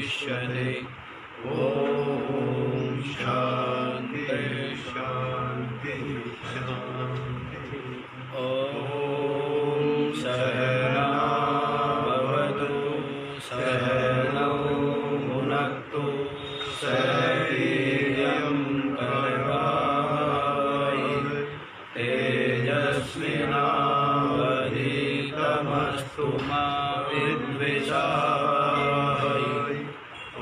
भविष्यते। ओम शांति शांति शांति। ओम सहना भवतु सहनौ भुनक्तु सह वीर्यं करवावहै तेजस्विनावधीतमस्तु मा विद्विषावहै।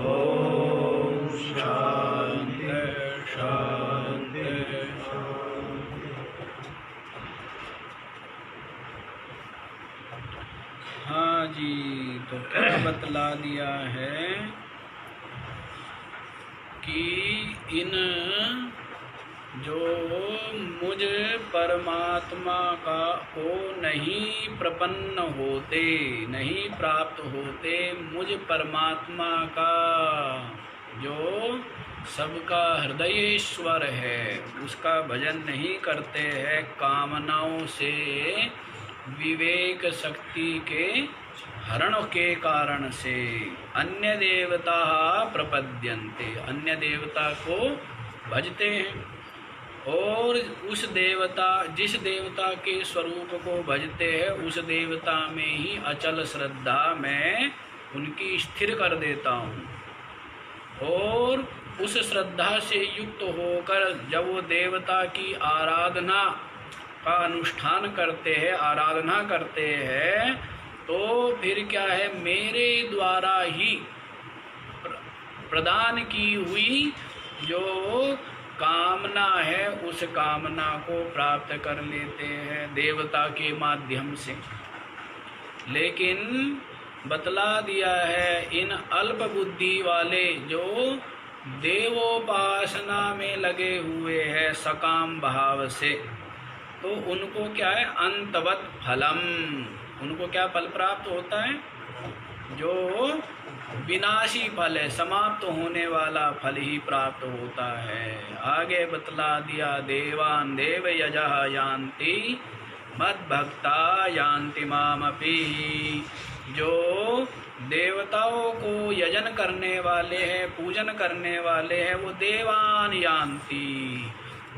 ओम शांति शांति शांति। हाँ जी, तो क्या बतला दिया है कि इन जो मुझ परमात्मा का को नहीं प्रपन्न होते, नहीं प्राप्त होते, मुझ परमात्मा का जो सबका हृदयेश्वर है उसका भजन नहीं करते हैं कामनाओं से, विवेक शक्ति के हरण के कारण से, अन्य देवता प्रपद्यन्ते, अन्य देवता को भजते हैं। और उस देवता, जिस देवता के स्वरूप को भजते हैं उस देवता में ही अचल श्रद्धा मैं उनकी स्थिर कर देता हूँ। और उस श्रद्धा से युक्त होकर जब वो देवता की आराधना का अनुष्ठान करते हैं, आराधना करते हैं, तो फिर क्या है, मेरे द्वारा ही प्रदान की हुई जो कामना है उस कामना को प्राप्त कर लेते हैं देवता के माध्यम से। लेकिन बतला दिया है इन अल्प बुद्धि वाले जो देवोपासना में लगे हुए हैं सकाम भाव से, तो उनको क्या है, अंतवत फलम, उनको क्या फल प्राप्त होता है, जो विनाशी फल है, समाप्त होने वाला फल ही प्राप्त होता है। आगे बतला दिया देवान देव यजः यान्ति मद्भक्ता यान्ति मामपि, जो देवताओं को यजन करने वाले हैं, पूजन करने वाले हैं, वो देवान यान्ति,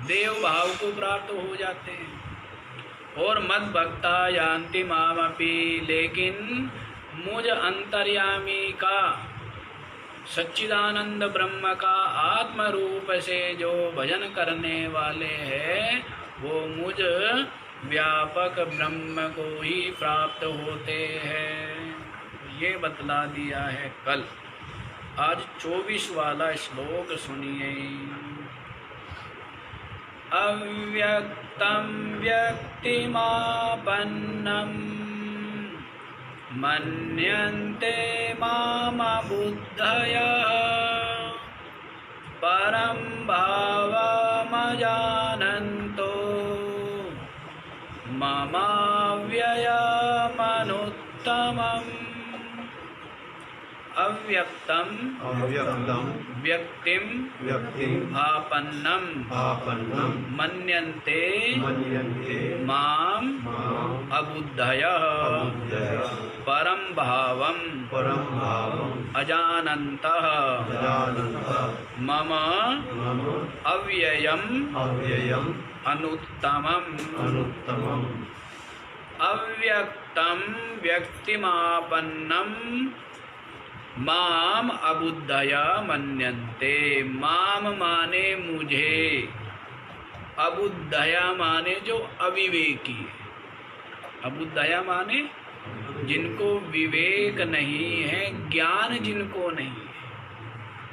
देव भाव को प्राप्त हो जाते हैं। और मद्भक्ता यान्ति मामपि, लेकिन मुझ अंतर्यामी का, सच्चिदानंद ब्रह्म का आत्म रूप से जो भजन करने वाले हैं वो मुझ व्यापक ब्रह्म को ही प्राप्त होते हैं। ये बतला दिया है कल। आज 24 वाला श्लोक सुनिए। अव्यक्तं व्यक्तिमापन्नं मन्यन्ते मामबुद्धयः परं भावमजानन्तो ममाव्ययमनुत्तमम्। अव्यक्तं व्यक्तिं आपन्नं मन्यन्ते माम् अबुद्धयः परं भावम् अजानन्तः मम अव्ययम् अनुत्तमम्। अव्यक्तं व्यक्तिमापन्नं माम अबुद्धया मन्यन्ते। माम माने मुझे, अबुद्धया माने जो अविवेकी। अबुद्धया माने जिनको विवेक नहीं है, ज्ञान जिनको नहीं है,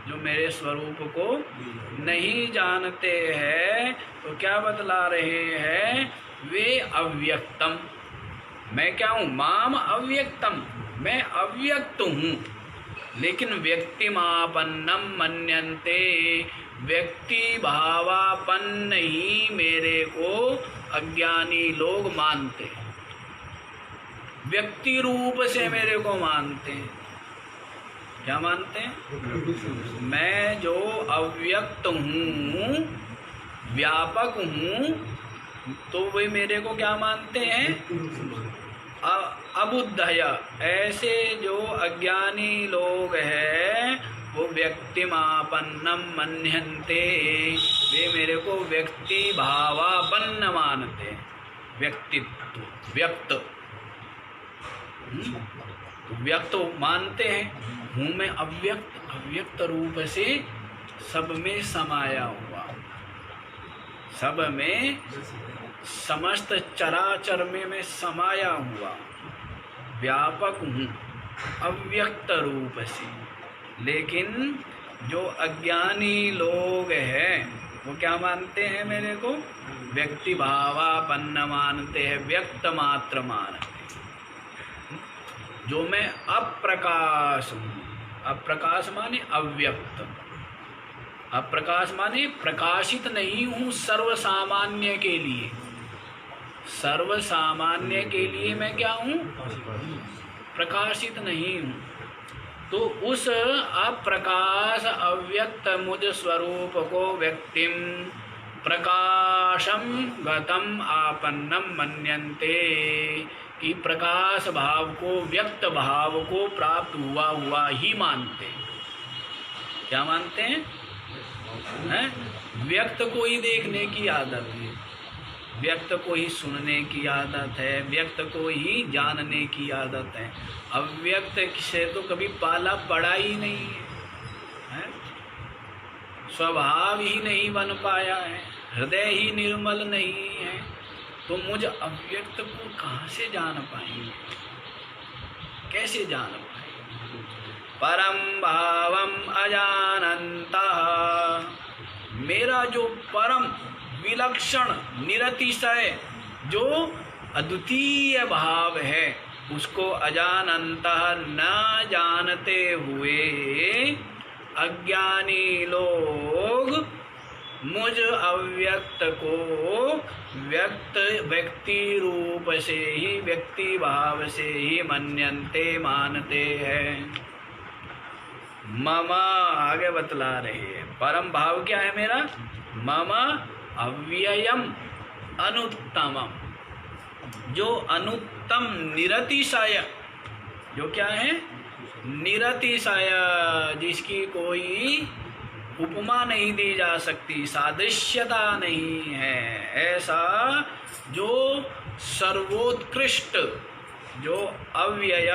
जो मेरे स्वरूप को नहीं जानते हैं, तो क्या बतला रहे हैं, वे अव्यक्तम। मैं क्या हूँ, माम अव्यक्तम, मैं अव्यक्त हूँ। लेकिन व्यक्तिमापन्नम मन्यन्ते, व्यक्ति भावापन्न ही मेरे को अज्ञानी लोग मानते, व्यक्ति रूप से मेरे को मानते हैं। क्या मानते हैं? मैं जो अव्यक्त हूँ, व्यापक हूँ, तो वे मेरे को क्या मानते हैं, अबुद्धया। ऐसे जो अज्ञानी लोग हैं व्यक्तिमापन्नम मन्यन्ते, वे मेरे को व्यक्ति भावापन्न मानते हैं। व्यक्तित्व, व्यक्त, व्यक्त मानते हैं, हूँ मैं अव्यक्त, अव्यक्त रूप से सब में समाया हुआ, सब में, समस्त चराचर में मैं समाया हुआ व्यापक हूँ अव्यक्त रूप से। लेकिन जो अज्ञानी लोग हैं वो क्या मानते हैं मेरे को? व्यक्ति भावापन्न मानते हैं, व्यक्त मात्र मानते हैं। जो मैं अप्रकाश हूँ, अप्रकाश माने अव्यक्त, अप्रकाश माने प्रकाशित नहीं हूँ सर्वसामान्य के लिए। सर्वसामान्य के लिए मैं क्या हूँ? प्रकाशित नहीं हूँ। तो उस अप्रकाश अव्यक्त मुझ स्वरूप को व्यक्तिम प्रकाशम गतम आपन्नम मन्यन्ते, कि प्रकाश भाव को, व्यक्त भाव को प्राप्त हुआ हुआ ही मानते। क्या मानते हैं? व्यक्त को ही देखने की आदत है, व्यक्त को ही सुनने की आदत है, व्यक्त को ही जानने की आदत है। अव्यक्त से तो कभी पाला पड़ा ही नहीं है, स्वभाव ही नहीं बन पाया है, हृदय ही निर्मल नहीं है, तो मुझ अव्यक्त को कहाँ से जान पाएंगे? कैसे जान पाएंगे? परम भावम अजानन्तः, मेरा जो परम विलक्षण निरतिशय जो अद्वितीय भाव है उसको अजानन्तः न जानते हुए अज्ञानी लोग मुझ अव्यक्त को व्यक्ति रूप से ही, व्यक्ति भाव से ही मन्यन्ते मानते हैं। मम आगे बतला रहे हैं, परम भाव क्या है मेरा? मम अव्ययम अनुत्तमम, जो अनुत्तम निरतिशय, जो क्या है? निरतिशय, जिसकी कोई उपमा नहीं दी जा सकती, सादृश्यता नहीं है, ऐसा जो सर्वोत्कृष्ट, जो अव्यय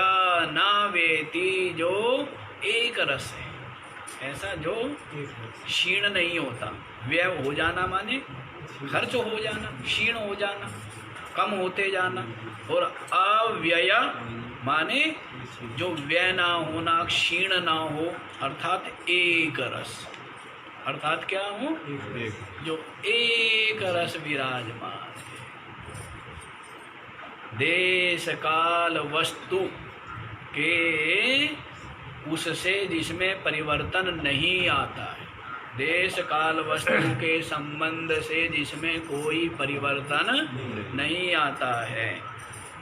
नावेति, जो एक रस है, ऐसा जो क्षीण नहीं होता। व्यय हो जाना माने खर्च हो जाना, क्षीण हो जाना, कम होते जाना, और अव्यय माने जो व्यय ना होना, क्षीण ना हो, अर्थात एक रस। अर्थात क्या हो? जो एक रस विराजमान है। देश काल वस्तु के उससे जिसमें परिवर्तन नहीं आता है, देश काल वस्तु के संबंध से जिसमें कोई परिवर्तन नहीं आता है,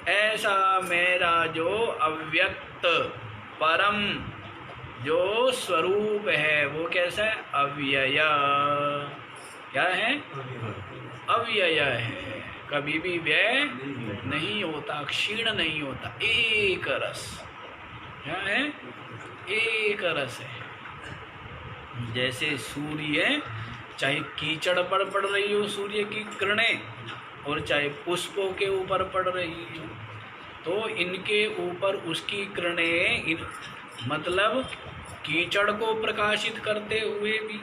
ऐसा मेरा जो अव्यक्त परम जो स्वरूप है वो कैसा है? अव्यय। क्या है? अव्यय है, कभी भी व्यय नहीं होता, क्षीण नहीं होता, एक रस। क्या है? एक रस है। जैसे सूर्य, चाहे कीचड़ पर पड़ रही हो सूर्य की किरणें, और चाहे पुष्पों के ऊपर पड़ रही हो, तो इनके ऊपर उसकी किरणें, मतलब कीचड़ को प्रकाशित करते हुए भी,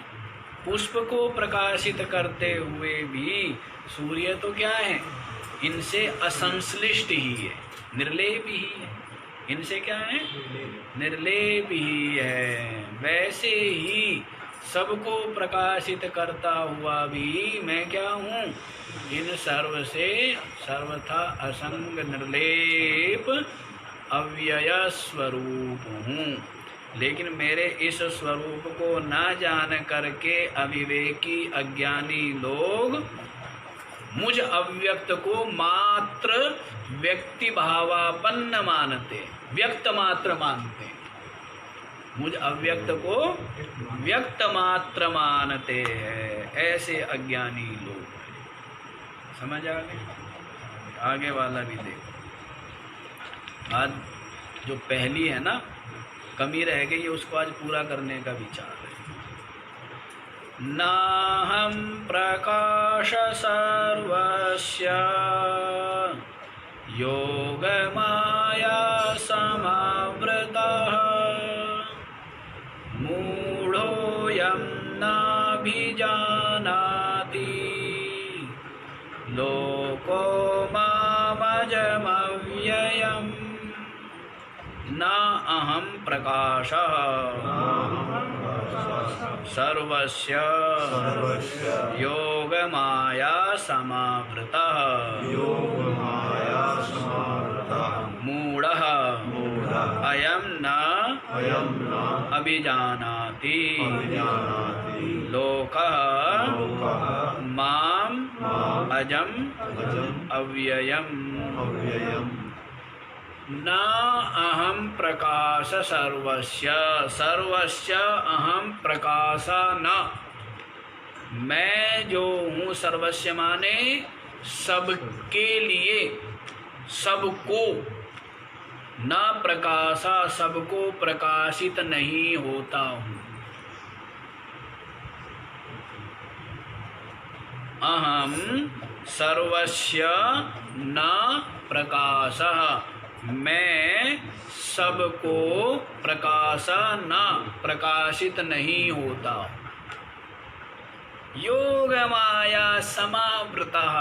पुष्प को प्रकाशित करते हुए भी, सूर्य तो क्या है? इनसे असंश्लिष्ट ही है, निर्लेप ही है। इनसे क्या है? निर्लेप ही है। वैसे ही सबको प्रकाशित करता हुआ भी मैं क्या हूँ? इन सर्व से सर्वथा असंग निर्लेप अव्यय स्वरूप हूँ। लेकिन मेरे इस स्वरूप को न जान करके अविवेकी अज्ञानी लोग मुझ अव्यक्त को मात्र व्यक्ति भावापन्न मानते, व्यक्त मात्र मानते। मुझ अव्यक्त को व्यक्त मात्र मानते हैं, ऐसे अज्ञानी लोग। समझ आ गए? आगे वाला भी देखो। आज जो पहली है ना, कमी रह गई है, उसको आज पूरा करने का विचार है। नाहं प्रकाश सर्वस्य योगमाया समावृतः मूढोऽयं नाभिजानाति लोको मामजमव्ययम्। न अहं प्रकाशः सर्वस्य योगमाया समावृतः मूढः अयं न अभिजानाति लोकः माम् अजम् अव्ययम्। न अहं प्रकाश सर्वस्य, सर्वस्य अहं प्रकाश न, मैं जो हूँ सर्वस्य माने सबके लिए, सबको, न प्रकाशा सबको प्रकाशित नहीं होता हूँ। अहम सर्वस्य न प्रकाशः, मैं सबको प्रकाश न प्रकाशित नहीं होता। योग माया समावृतः,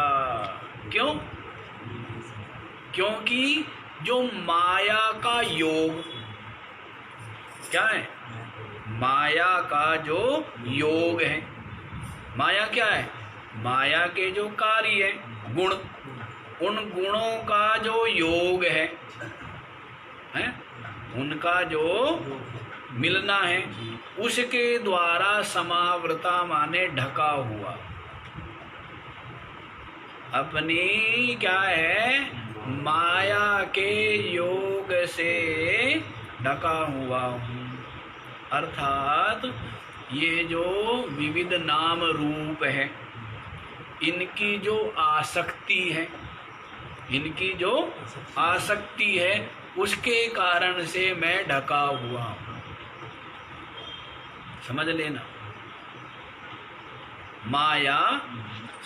क्यों? क्योंकि जो माया का योग क्या है? माया का जो योग है, माया क्या है? माया के जो कार्य है, गुण, उन गुणों का जो योग है, उनका जो मिलना है, उसके द्वारा समावृता माने ढका हुआ। अपनी क्या है? माया के योग से ढका हुआ हूँ। अर्थात ये जो विविध नाम रूप है, इनकी जो आसक्ति है, इनकी जो आसक्ति है, उसके कारण से मैं ढका हुआ हूँ। समझ लेना। माया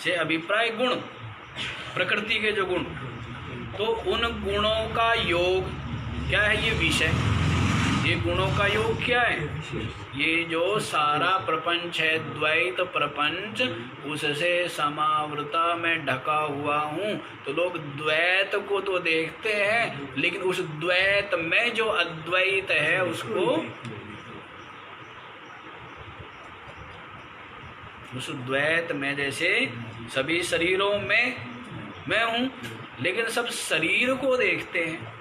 से अभिप्राय गुण, प्रकृति के जो गुण, तो उन गुणों का योग क्या है? ये विषय। ये गुणों का योग क्या है? ये जो सारा प्रपंच है, द्वैत प्रपंच, उससे समावृता में ढका हुआ हूँ। तो लोग द्वैत को तो देखते हैं, लेकिन उस द्वैत में जो अद्वैत है उसको, उस द्वैत में, जैसे सभी शरीरों में मैं हूँ, लेकिन सब शरीर को देखते हैं,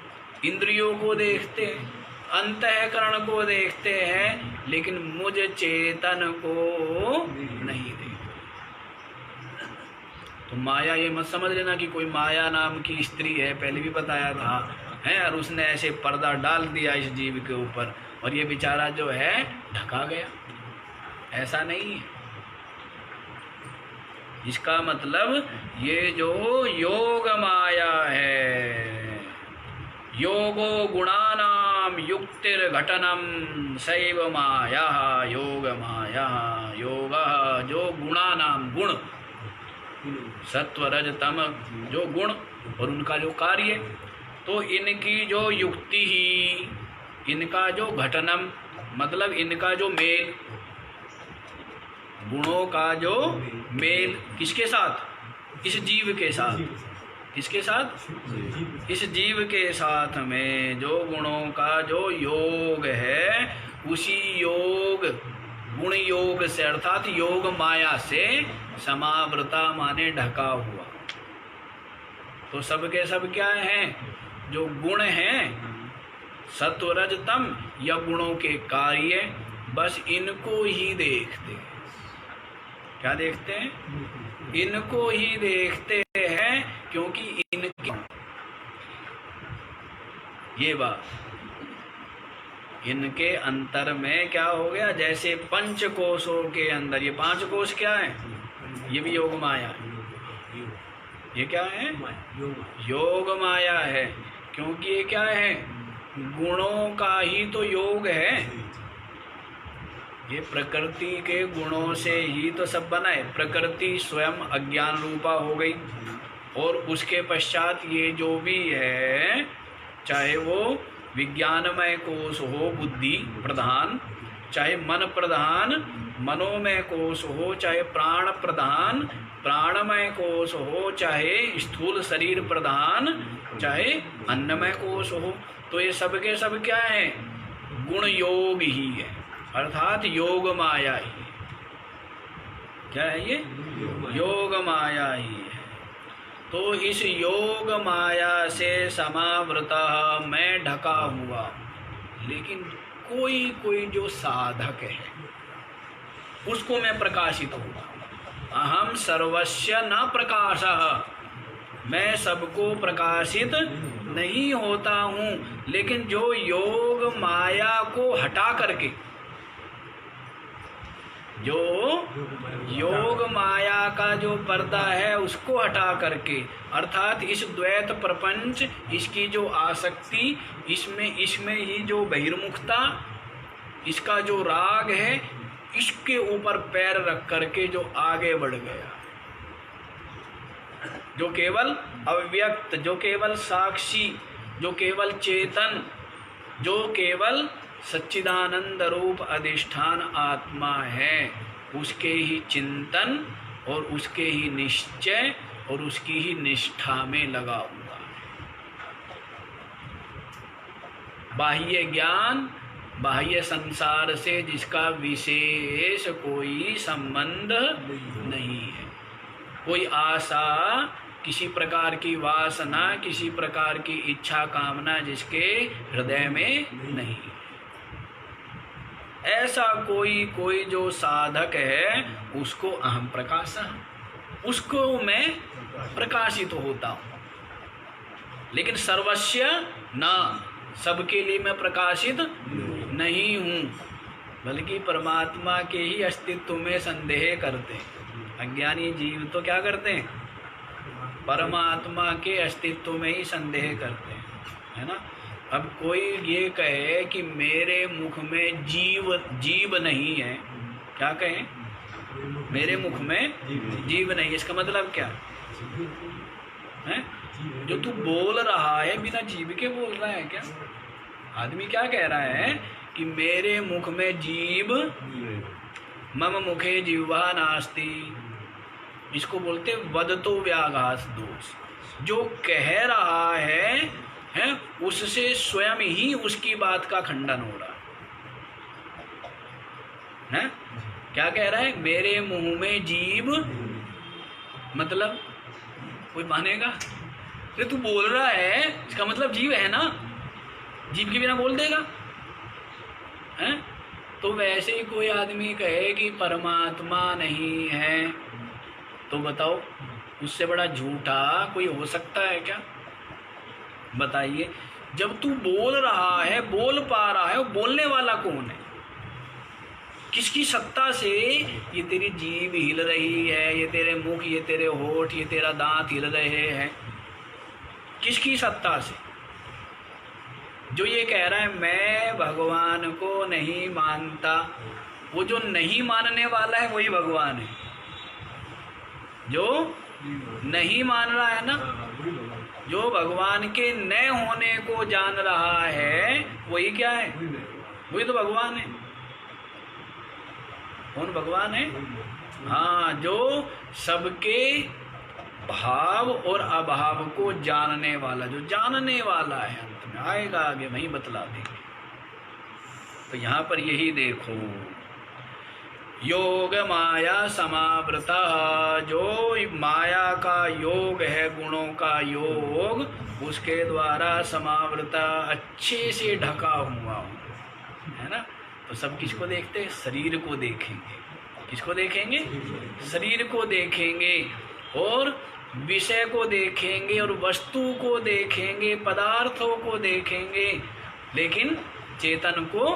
इंद्रियों को देखते हैं, अंतःकरण को देखते हैं, लेकिन मुझ चेतन को नहीं देखते। तो माया, ये मत समझ लेना कि कोई माया नाम की स्त्री है, पहले भी बताया था, है, और उसने ऐसे पर्दा डाल दिया इस जीव के ऊपर और ये बेचारा जो है ढका गया। ऐसा नहीं है। इसका मतलब ये जो योग माया है, योगो गुणानाम युक्तिर्घटनम सैव माया योग माया। योग जो गुणानाम, गुण, सत्व रज तम जो गुण और उनका जो कार्य, तो इनकी जो युक्ति ही, इनका जो घटनम मतलब इनका जो मेल, गुणों का जो मेल किसके साथ? इस जीव के साथ। किसके साथ? इस जीव के साथ में जो गुणों का जो योग है, उसी योग, गुण योग से, अर्थात योग माया से समावृता माने ढका हुआ। तो सब के सब क्या हैं? जो गुण हैं, सत्व रज तम, या गुणों के कार्य, बस इनको ही देखते हैं। क्या देखते हैं? इनको ही देखते हैं, क्योंकि इनके, ये बात, इनके अंतर में क्या हो गया? जैसे पंच कोशों के अंदर, ये पांच कोश क्या है? ये भी योग माया है। ये क्या है? योग माया है। क्योंकि ये क्या है? गुणों का ही तो योग है। ये प्रकृति के गुणों से ही तो सब बना है। प्रकृति स्वयं अज्ञान रूपा हो गई, और उसके पश्चात ये जो भी है, चाहे वो विज्ञानमय कोश हो बुद्धि प्रधान, चाहे मन प्रधान मनोमय कोश हो, चाहे प्राण प्रधान प्राणमय कोश हो, चाहे स्थूल शरीर प्रधान, चाहे अन्नमय कोश हो, तो ये सब के सब क्या है? गुण योग ही है, अर्थात योग माया ही है। क्या है ये? योग माया ही है। तो इस योग माया से समावृता मैं ढका हुआ, लेकिन कोई कोई जो साधक है उसको मैं प्रकाशित हुआ। अहम सर्वस्य न प्रकाशः, मैं सबको प्रकाशित नहीं होता हूँ, लेकिन जो योग माया को हटा करके, जो योग माया का जो पर्दा है उसको हटा करके, अर्थात इस द्वैत प्रपंच, इसकी जो आसक्ति, इसमें ही जो बहिर्मुखता, इसका जो राग है, इसके ऊपर पैर रख करके जो आगे बढ़ गया, जो केवल अव्यक्त, जो केवल साक्षी, जो केवल चेतन, जो केवल सच्चिदानंद रूप अधिष्ठान आत्मा है, उसके ही चिंतन और उसके ही निश्चय और उसकी ही निष्ठा में लगा हुआ है। बाह्य ज्ञान, बाह्य संसार से जिसका विशेष कोई संबंध नहीं है, कोई आशा, किसी प्रकार की वासना, किसी प्रकार की इच्छा कामना जिसके हृदय में नहीं, ऐसा कोई जो साधक है उसको अहम प्रकाशः, उसको मैं प्रकाशित होता हूँ। लेकिन सर्वस्य न, सबके लिए मैं प्रकाशित नहीं हूँ, बल्कि परमात्मा के ही अस्तित्व में संदेह करते हैं। अज्ञानी जीव तो क्या करते हैं? परमात्मा के अस्तित्व में ही संदेह करते हैं, है ना। अब कोई ये कहे कि मेरे मुख में जीव नहीं है, क्या कहें? मेरे मुख में जीव नहीं, इसका मतलब क्या है? जो तू बोल रहा है बिना जीव के बोल रहा है क्या? आदमी क्या कह रहा है कि मेरे मुख में जीव, मम मुखे जिह्वा नास्ति, इसको बोलते वदतो व्याघात दोष। जो कह रहा है उससे स्वयं ही उसकी बात का खंडन हो रहा है। क्या कह रहा है? मेरे मुंह में जीव, मतलब कोई मानेगा? अरे तू बोल रहा है, इसका मतलब जीव है ना, जीव के बिना बोल देगा है? तो वैसे ही कोई आदमी कहे कि परमात्मा नहीं है, तो बताओ उससे बड़ा झूठा कोई हो सकता है क्या? बताइए। जब तू बोल रहा है, बोल पा रहा है, वो बोलने वाला कौन है? किसकी सत्ता से ये तेरी जीभ हिल रही है, ये तेरे मुख, ये तेरे होठ, ये तेरा दांत हिल रहे हैं? किसकी सत्ता से? जो ये कह रहा है मैं भगवान को नहीं मानता, वो जो नहीं मानने वाला है वही भगवान है। जो नहीं मान रहा है ना, जो भगवान के न होने को जान रहा है, वही क्या है? वही तो भगवान है। कौन भगवान है? हाँ, जो सबके भाव और अभाव को जानने वाला, जो जानने वाला है। अंत में आएगा, आगे वही बतला देंगे। तो यहाँ पर यही देखो, योग माया समावृता, जो माया का योग है, गुणों का योग, उसके द्वारा समावृता, अच्छे से ढका हुआ है ना। तो सब किसको देखते हैं? शरीर को देखेंगे। किसको देखेंगे? शरीर को देखेंगे, और विषय को देखेंगे, और वस्तु को देखेंगे, पदार्थों को देखेंगे, लेकिन चेतन को,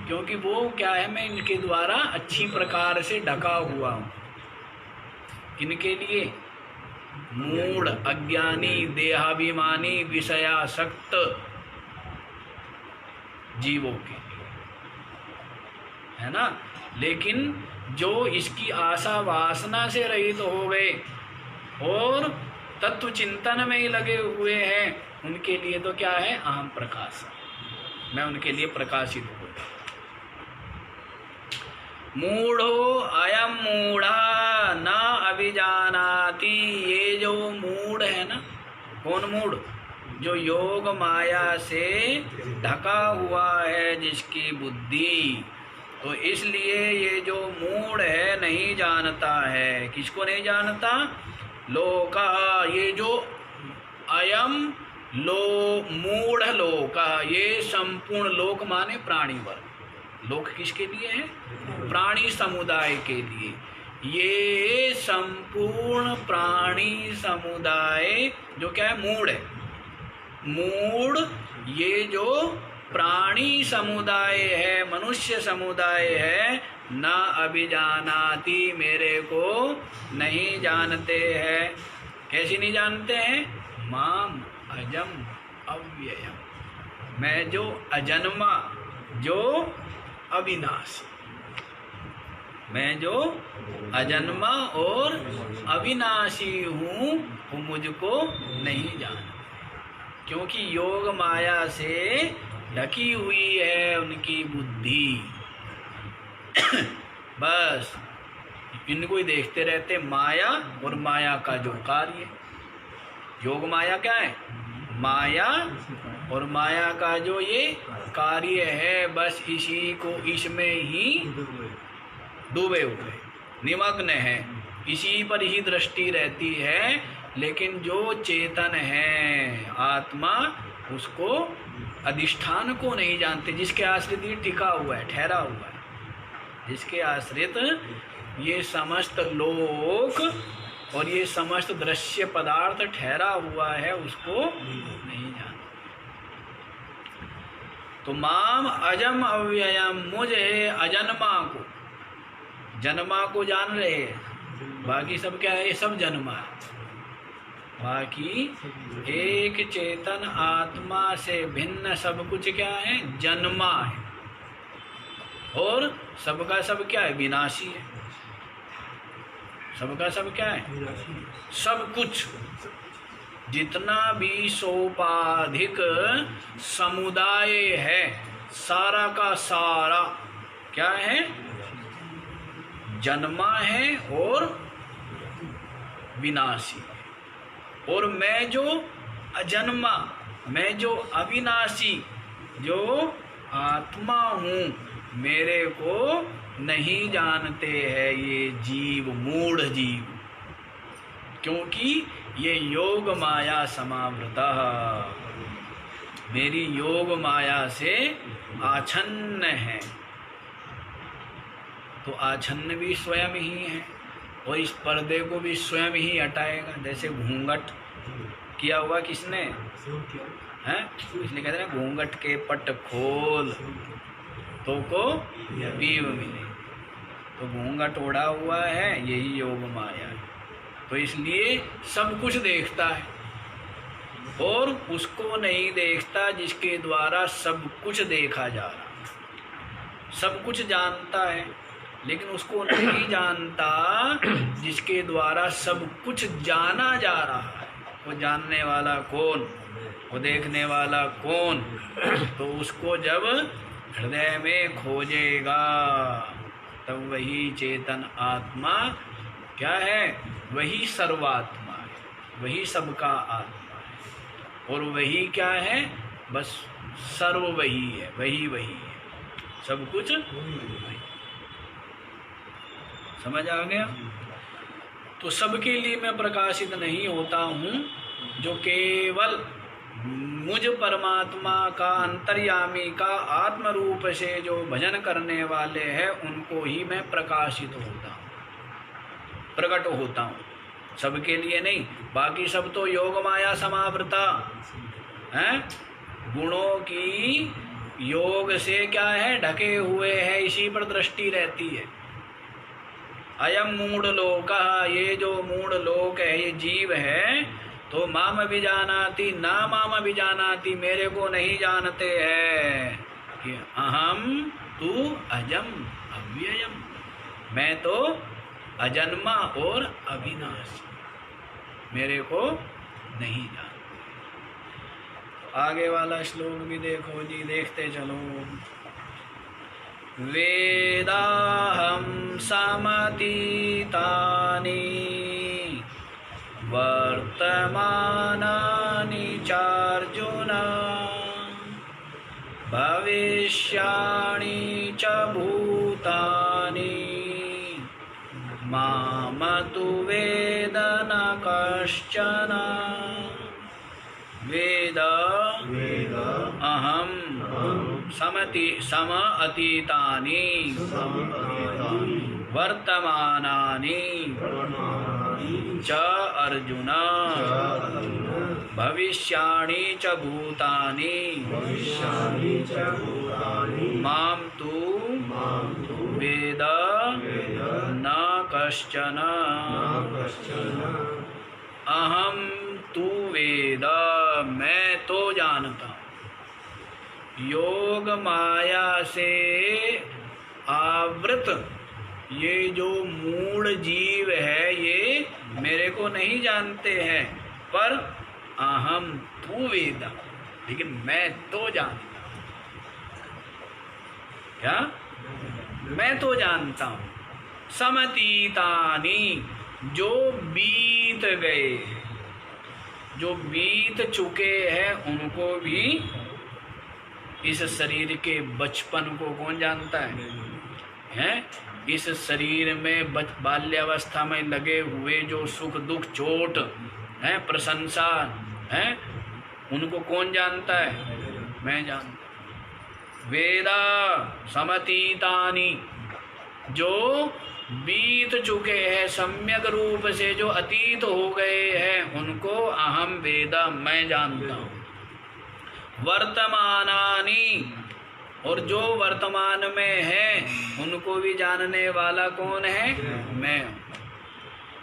क्योंकि वो क्या है, मैं इनके द्वारा अच्छी प्रकार से ढका हुआ हूँ। किनके लिए? मूढ़, अज्ञानी, देहाभिमानी, विषयासक्त, जीवों के लिए, है ना। लेकिन जो इसकी आशा वासना से रहित हो गए और तत्व चिंतन में ही लगे हुए हैं, उनके लिए तो क्या है, अहम प्रकाश, मैं उनके लिए प्रकाशित हो गया। मूढ़ो अयम मूढ़ा न अभिजानाति, ये जो मूढ़ है ना, कौन मूढ़, जो योग माया से ढका हुआ है जिसकी बुद्धि, तो इसलिए ये जो मूढ़ है नहीं जानता है। किसको नहीं जानता, लोका, ये जो अयम मूढ़ लोका, ये संपूर्ण लोक माने प्राणी वर्ग, लोक किसके लिए है, प्राणी समुदाय के लिए। ये संपूर्ण प्राणी समुदाय जो क्या है, मूढ़ है, मूढ़ ये जो प्राणी समुदाय है, मनुष्य समुदाय है, ना अभिजानाति, मेरे को नहीं जानते हैं। कैसे नहीं जानते हैं, माम अजम अव्ययम, मैं जो अजन्मा, जो अविनाशी, मैं जो अजन्मा और अविनाशी हूँ, वो मुझको नहीं जानते, क्योंकि योग माया से ढकी हुई है उनकी बुद्धि। बस इनको ही देखते रहते, माया और माया का जो कार्य, योग माया क्या है, माया और माया का जो ये कार्य है, बस इसी को, इसमें ही डूबे हुए निमग्न है, इसी पर ही दृष्टि रहती है। लेकिन जो चेतन है आत्मा, उसको अधिष्ठान को नहीं जानते, जिसके आश्रित ये टिका हुआ है, ठहरा हुआ है, जिसके आश्रित ये समस्त लोक और ये समस्त दृश्य पदार्थ ठहरा हुआ है, उसको नहीं जानते। तो माम अजम अव्ययम, मुझे अजन्मा को, जन्मा को जान रहे हैं, बाकी सब क्या है, ये सब जन्मा है। बाकी एक चेतन आत्मा से भिन्न सब कुछ क्या है, जन्मा है, और सबका सब क्या है, विनाशी है। सबका सब क्या है, सब कुछ, जितना भी सोपाधिक समुदाय है, सारा का सारा क्या है, जन्मा है और विनाशी। और मैं जो अजन्मा, मैं जो अविनाशी, जो आत्मा हूँ, मेरे को नहीं जानते हैं ये जीव, मूढ़ जीव, क्योंकि ये योग माया समावृता, मेरी योग माया से आच्छन्न है। तो आच्छन्न भी स्वयं ही है, और इस पर्दे को भी स्वयं ही हटाएगा। जैसे घूंघट किया हुआ किसने है, इसलिए कहते हैं घूंघट के पट खोल तो को पीव मिले। तो घूंघट ओढ़ा हुआ है, यही योग माया है। तो इसलिए सब कुछ देखता है और उसको नहीं देखता जिसके द्वारा सब कुछ देखा जा रहा है। सब कुछ जानता है लेकिन उसको नहीं जानता जिसके द्वारा सब कुछ जाना जा रहा है। वो जानने वाला कौन, वो देखने वाला कौन, तो उसको जब हृदय में खोजेगा तब वही चेतन आत्मा क्या है, वही सर्वात्मा है, वही सबका आत्मा है। और वही क्या है, बस सर्व वही है, वही है, सब कुछ वही। समझ आ गया? तो सबके लिए मैं प्रकाशित नहीं होता हूँ। जो केवल मुझ परमात्मा का, अंतर्यामी का आत्म रूप से जो भजन करने वाले हैं उनको ही मैं प्रकाशित होता हूँ, प्रकट होता हूँ। सबके लिए नहीं, बाकी सब तो योग माया समावृता हैं, गुणों की योग से क्या है, ढके हुए हैं, इसी पर दृष्टि रहती है। अयम मूढ़ लोक, ये जो मूढ़ लोक है, ये जीव है, तो माम अभिजानाति ना माम अभिजानाति, मेरे को नहीं जानते हैं। कि अहम तू अजम अव्ययम, मैं तो अजन्मा और अविनाशी, मेरे को नहीं जानते। आगे वाला श्लोक भी देखो जी, देखते चलो। वेदाहं समतीतानि वर्तमानानि चार्जुन भविष्याणि च भूतानि माम तु वेद न कश्चन। वेद अहम सम अतीतानि वर्तमानानि च अर्जुन भविष्याणि च भूतानि माम तु वेद न कश्चन। अहम तू वेद, मैं तो जानता हूँ। योग माया से आवृत ये जो मूढ़ जीव है ये मेरे को नहीं जानते हैं, पर अहम तू वेद, लेकिन मैं तो जानता हूँ। क्या? मैं तो जानता हूँ। समतीतानि, जो बीत गए, जो बीत चुके हैं उनको भी, इस शरीर के बचपन को कौन जानता है? हैं? इस शरीर में बाल्यावस्था में लगे हुए जो सुख दुख चोट है, प्रशंसा है, उनको कौन जानता है? मैं जानता। वेदा समतीतानि, जो बीत चुके हैं सम्यक रूप से, जो अतीत हो गए हैं, उनको अहम वेदा, मैं जानता हूँ। वर्तमानानि, और जो वर्तमान में है उनको भी जानने वाला कौन है? मैं।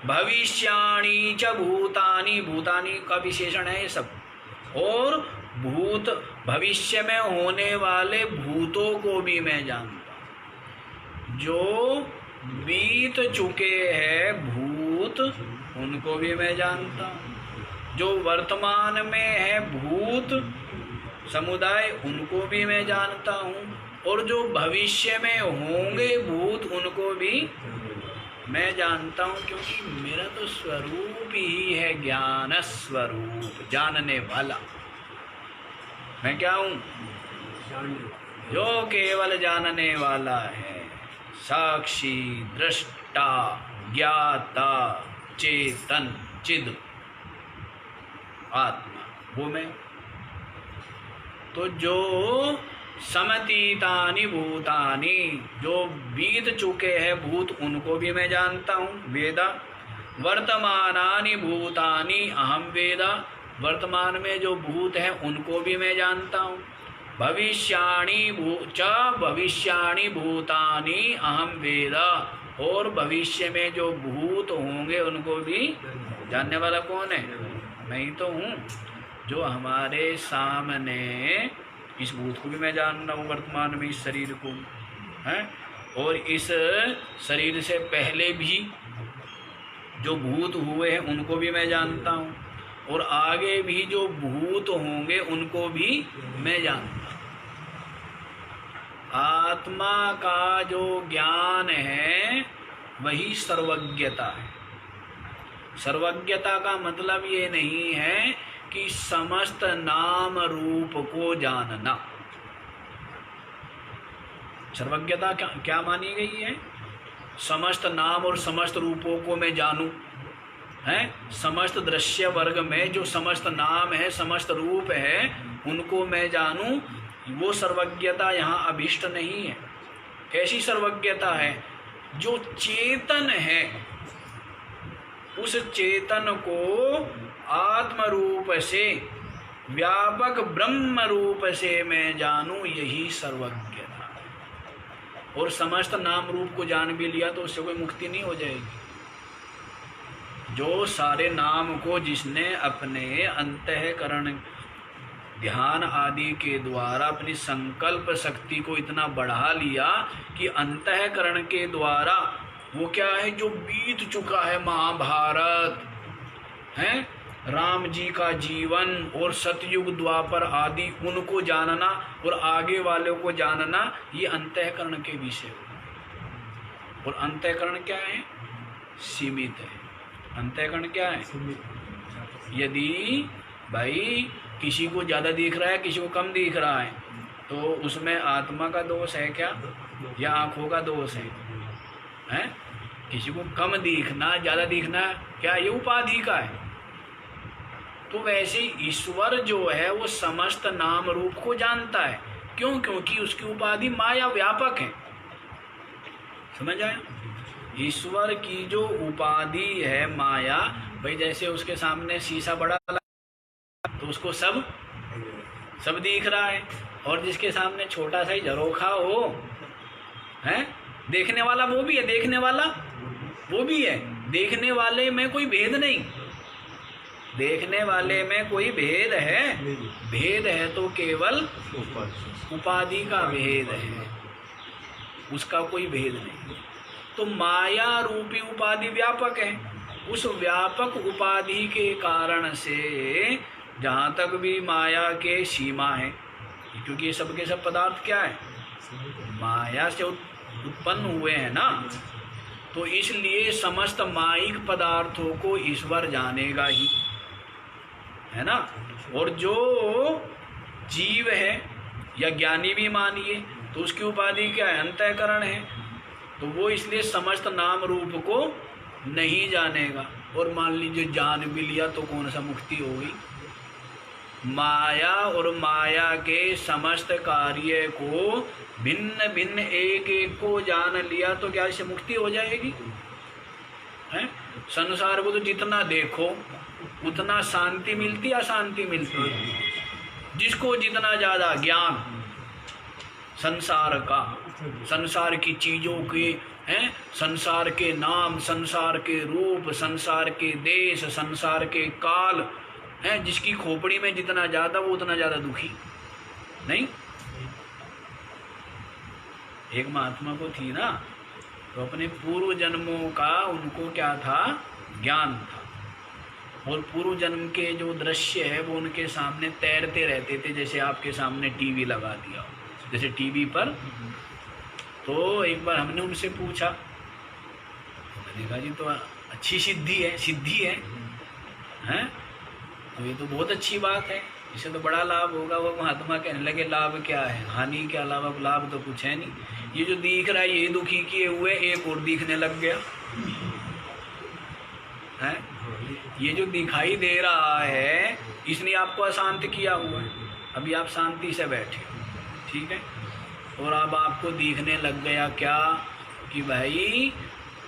भविष्याणि च भूतानि, भूतानि का विशेषण है ये सब, और भूत भविष्य में होने वाले भूतों को भी मैं जानता हूँ। जो बीत चुके हैं भूत, उनको भी मैं जानता हूँ। जो वर्तमान में है भूत समुदाय, उनको भी मैं जानता हूँ, और जो भविष्य में होंगे भूत, उनको भी मैं जानता हूँ, क्योंकि मेरा तो स्वरूप ही है ज्ञान स्वरूप, जानने वाला। मैं क्या हूँ? जो केवल जानने वाला है, साक्षी, दृष्टा, ज्ञाता, चेतन, चिद आत्मा, वो मैं। तो जो समतीतानि भूतानि, जो बीत चुके हैं भूत, उनको भी मैं जानता हूँ, वेदा। वर्तमानानि भूतानि अहम वेदा, वर्तमान में जो भूत हैं उनको भी मैं जानता हूँ। भविष्याणि भविष्याणि भूतानि अहम वेदा, और भविष्य में जो भूत होंगे उनको भी जानने वाला कौन है? मैं ही तो हूँ। जो हमारे सामने, इस भूत को भी मैं जान रहा हूँ वर्तमान में, इस शरीर को है, और इस शरीर से पहले भी जो भूत हुए हैं उनको भी मैं जानता हूँ, और आगे भी जो भूत होंगे उनको भी मैं जानता हूँ। आत्मा का जो ज्ञान है वही सर्वज्ञता है। सर्वज्ञता का मतलब ये नहीं है कि समस्त नाम रूप को जानना। सर्वज्ञता क्या मानी गई है? समस्त नाम और समस्त रूपों को मैं जानूं, है, समस्त दृश्य वर्ग में जो समस्त नाम है, समस्त रूप है, उनको मैं जानूं, वो सर्वज्ञता यहाँ अभिष्ट नहीं है। कैसी सर्वज्ञता है? जो चेतन है उस चेतन को आत्म रूप से, व्यापक ब्रह्म रूप से मैं जानूं, यही सर्वज्ञता है। और समस्त नाम रूप को जान भी लिया तो उससे कोई मुक्ति नहीं हो जाएगी। जो सारे नाम को जिसने अपने अंतःकरण ध्यान आदि के द्वारा अपनी संकल्प शक्ति को इतना बढ़ा लिया कि अंतःकरण के द्वारा वो क्या है, जो बीत चुका है महाभारत है, राम जी का जीवन और सतयुग द्वापर आदि, उनको जानना और आगे वालों को जानना, ये अंतःकरण के विषय। और अंतःकरण क्या है? सीमित है। अंतःकरण क्या है? यदि भाई किसी को ज़्यादा दिख रहा है, किसी को कम दिख रहा है, तो उसमें आत्मा का दोष है क्या, या आँखों का दोष है? हैं? किसी को कम दिखना, ज़्यादा दिखना, क्या ये उपाधि का है? तो वैसे ईश्वर जो है वो समस्त नाम रूप को जानता है। क्यों? क्योंकि उसकी उपाधि माया व्यापक है। समझ आया? ईश्वर की जो उपाधि है माया, भाई जैसे उसके सामने शीशा बड़ा तो उसको सब दिख रहा है, और जिसके सामने छोटा सा ही झरोखा हो है, देखने वाला वो भी है, देखने वाला वो भी है, देखने वाले में कोई भेद नहीं, देखने वाले में कोई भेद है? भेद है तो केवल उपाधि का भेद है, उसका कोई भेद नहीं। तो माया रूपी उपाधि व्यापक है, उस व्यापक उपाधि के कारण से जहाँ तक भी माया के सीमा है, क्योंकि ये सब के सब पदार्थ क्या है, माया से उत्पन्न हुए हैं ना, तो इसलिए समस्त मायिक पदार्थों को ईश्वर जानेगा ही, है ना। और जो जीव है या ज्ञानी भी मानिए तो उसकी उपाधि क्या है, अंतःकरण है, तो वो इसलिए समस्त नाम रूप को नहीं जानेगा। और मान लीजिए जान भी लिया तो कौन सा मुक्ति होगी? माया और माया के समस्त कार्य को भिन्न भिन्न एक एक को जान लिया तो क्या इससे मुक्ति हो जाएगी? हैं? संसार को तो जितना देखो उतना शांति मिलती, अशांति मिलती है। जिसको जितना ज़्यादा ज्ञान संसार का, संसार की चीज़ों के हैं, संसार के नाम, संसार के रूप, संसार के देश, संसार के काल हैं, जिसकी खोपड़ी में जितना ज़्यादा वो उतना ज़्यादा दुखी नहीं। एक महात्मा को थी ना, तो अपने पूर्व जन्मों का उनको क्या था, ज्ञान था, और पूर्व जन्म के जो दृश्य है वो उनके सामने तैरते रहते थे, जैसे आपके सामने टीवी लगा दिया हो, जैसे टीवी पर। तो एक बार हमने उनसे पूछा, मैंने कहा जी तो अच्छी सिद्धि है, हैं? तो ये तो बहुत अच्छी बात है, इससे तो बड़ा लाभ होगा। वो महात्मा कहने लगे लाभ क्या है, हानि के अलावा लाभ तो कुछ है नहीं। ये जो दिख रहा है ये दुखी किए हुए एक और दिखने लग गया है, ये जो दिखाई दे रहा है इसने आपको अशांत किया हुआ है। अभी आप शांति से बैठे हो, ठीक है, और अब आपको दिखने लग गया क्या कि भाई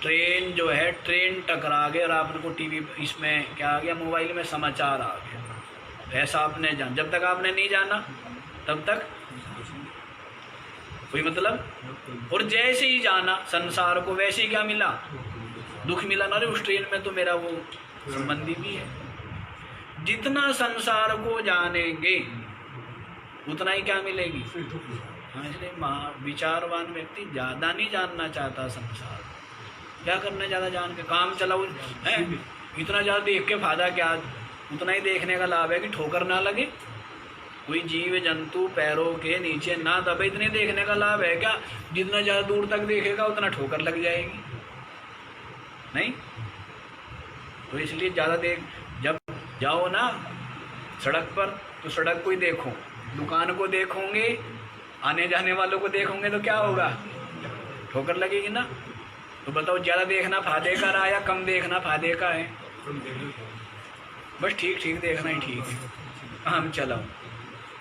ट्रेन जो है, ट्रेन टकरा गया और आपको टीवी इसमें क्या आ गया, मोबाइल में समाचार आ गया। ऐसा आपने जान, जब तक आपने नहीं जाना तब तक कोई मतलब। और जैसे ही जाना संसार को, वैसे ही क्या मिला, दुख मिला ना। अरे उस ट्रेन में तो मेरा वो संबंधी भी है। जितना संसार को जानेंगे उतना ही क्या मिलेगी। हाँ, इसलिए विचारवान व्यक्ति ज़्यादा नहीं जानना चाहता संसार। क्या करना ज़्यादा जान के, काम चलाओ है, इतना ज़्यादा देख के फायदा क्या, उतना ही देखने का लाभ है कि ठोकर ना लगे, कोई जीव जंतु पैरों के नीचे ना दबे, इतने देखने का लाभ है क्या। जितना ज़्यादा दूर तक देखेगा उतना ठोकर लग जाएगी नहीं। तो इसलिए ज़्यादा देख, जब जाओ ना सड़क पर तो सड़क को ही देखो, दुकान को देखोगे, आने जाने वालों को देखोगे तो क्या होगा, ठोकर लगेगी ना। तो बताओ ज़्यादा देखना फायदे का रहा या कम देखना फायदे का है? बस ठीक ठीक देखना ही ठीक है, हम चलाओ।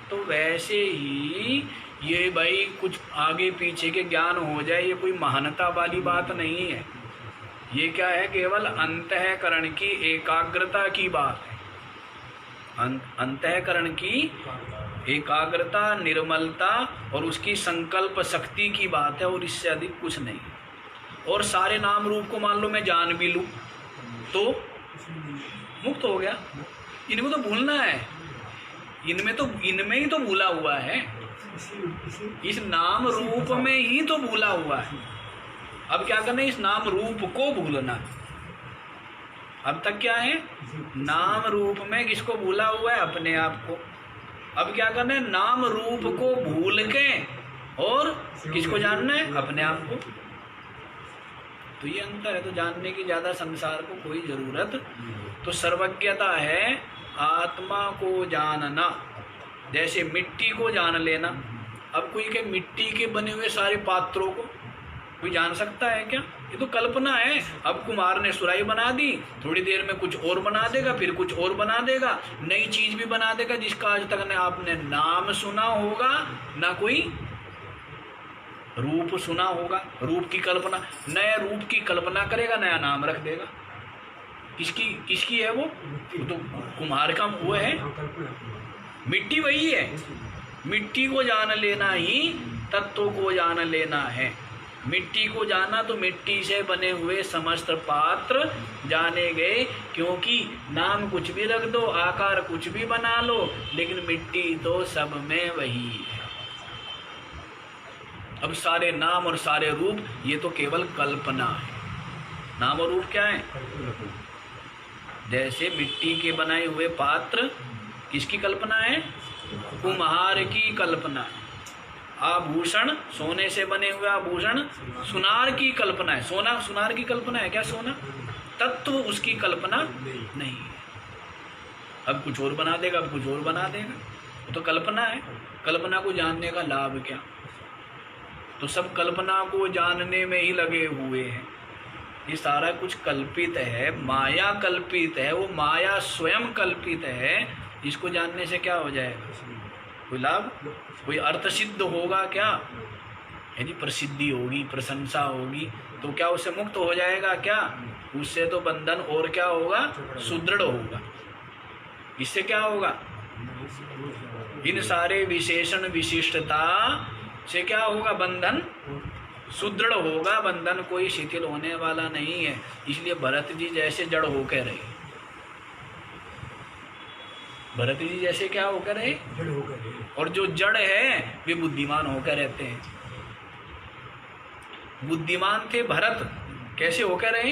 तो वैसे ही ये भाई कुछ आगे पीछे के ज्ञान हो जाए, ये कोई महानता वाली बात नहीं है। ये क्या है, केवल अंतःकरण की एकाग्रता की बात है। अंतःकरण की एकाग्रता, निर्मलता और उसकी संकल्प शक्ति की बात है, और इससे अधिक कुछ नहीं। और सारे नाम रूप को मान लो मैं जान भी लूँ तो मुक्त हो गया, इनको तो भूलना है। इनमें ही तो भूला हुआ है, इस नाम रूप में ही तो भूला हुआ है। अब क्या करना है, इस नाम रूप को भूलना। अब तक क्या है, नाम रूप में किसको भूला हुआ है, अपने आप को। अब क्या करना है, नाम रूप को भूल के और किसको जानना है, अपने आप को। तो ये अंतर है। तो जानने की ज्यादा संसार को कोई जरूरत। तो सर्वज्ञता है आत्मा को जानना, जैसे मिट्टी को जान लेना। अब कोई के मिट्टी के बने हुए सारे पात्रों को कोई जान सकता है क्या, ये तो कल्पना है। अब कुम्हार ने सुराही बना दी, थोड़ी देर में कुछ और बना देगा, फिर कुछ और बना देगा, नई चीज भी बना देगा जिसका आज तक आपने नाम सुना होगा ना कोई रूप सुना होगा। रूप की कल्पना, नए रूप की कल्पना करेगा, नया नाम रख देगा। किसकी है वो तो कुम्हार का वो है, मिट्टी वही है। मिट्टी को जान लेना ही तत्व को जान लेना है। मिट्टी को जाना तो मिट्टी से बने हुए समस्त पात्र जाने गए, क्योंकि नाम कुछ भी रख दो, आकार कुछ भी बना लो, लेकिन मिट्टी तो सब में वही है। अब सारे नाम और सारे रूप ये तो केवल कल्पना है। नाम और रूप क्या है, जैसे मिट्टी के बनाए हुए पात्र किसकी कल्पना है, कुम्हार की कल्पना है। आभूषण, सोने से बने हुए आभूषण सुनार की कल्पना है। सोना सुनार की कल्पना है क्या, सोना तत्व उसकी कल्पना नहीं है। अब कुछ और बना देगा, अब कुछ और बना देगा, वो तो कल्पना है। कल्पना को जानने का लाभ क्या, तो सब कल्पना को जानने में ही लगे हुए हैं। ये सारा कुछ कल्पित है, माया कल्पित है, वो माया स्वयं कल्पित है। इसको जानने से क्या हो जाएगा, कोई लाभ, कोई अर्थ सिद्ध होगा क्या, यदि प्रसिद्धि होगी, प्रशंसा होगी, तो क्या उससे मुक्त हो जाएगा क्या, उससे तो बंधन और क्या होगा, सुदृढ़ होगा। इससे क्या होगा, इन सारे विशेषण विशिष्टता से क्या होगा, बंधन सुदृढ़ होगा। बंधन कोई शिथिल होने वाला नहीं है। इसलिए भरत जी जैसे जड़ होकर रहे, भरत जी जैसे क्या होकर रहे, और जो जड़ है वे बुद्धिमान होकर रहते हैं। बुद्धिमान थे भरत, कैसे होकर रहे,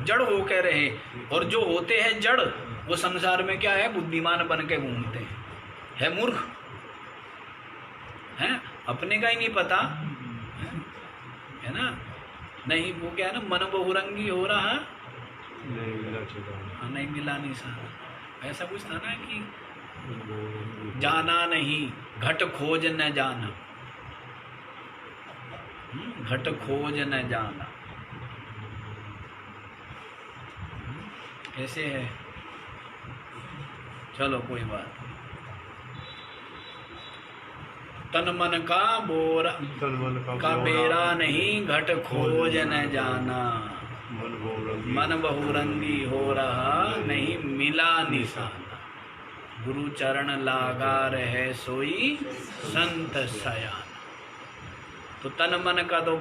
जड़ होकर रहे। और जो होते हैं जड़, वो संसार में क्या है, बुद्धिमान बन के घूमते हैं, है मूर्ख है, अपने का ही नहीं पता है ना। नहीं वो क्या है ना, मन बहुरंगी हो रहा नहीं मिला निशान, ऐसा कुछ था ना कि जाना नहीं घट खोज न जाना, घट खोज न जाना, कैसे है। चलो कोई बात, तन मन का बोरा का बेरा नहीं, घट खोज न जाना, मन बहुरंगी हो रहा नहीं मिला निशाना, गुरु चरण लागा रहे सोई संत सयाना। तो तन मन का तो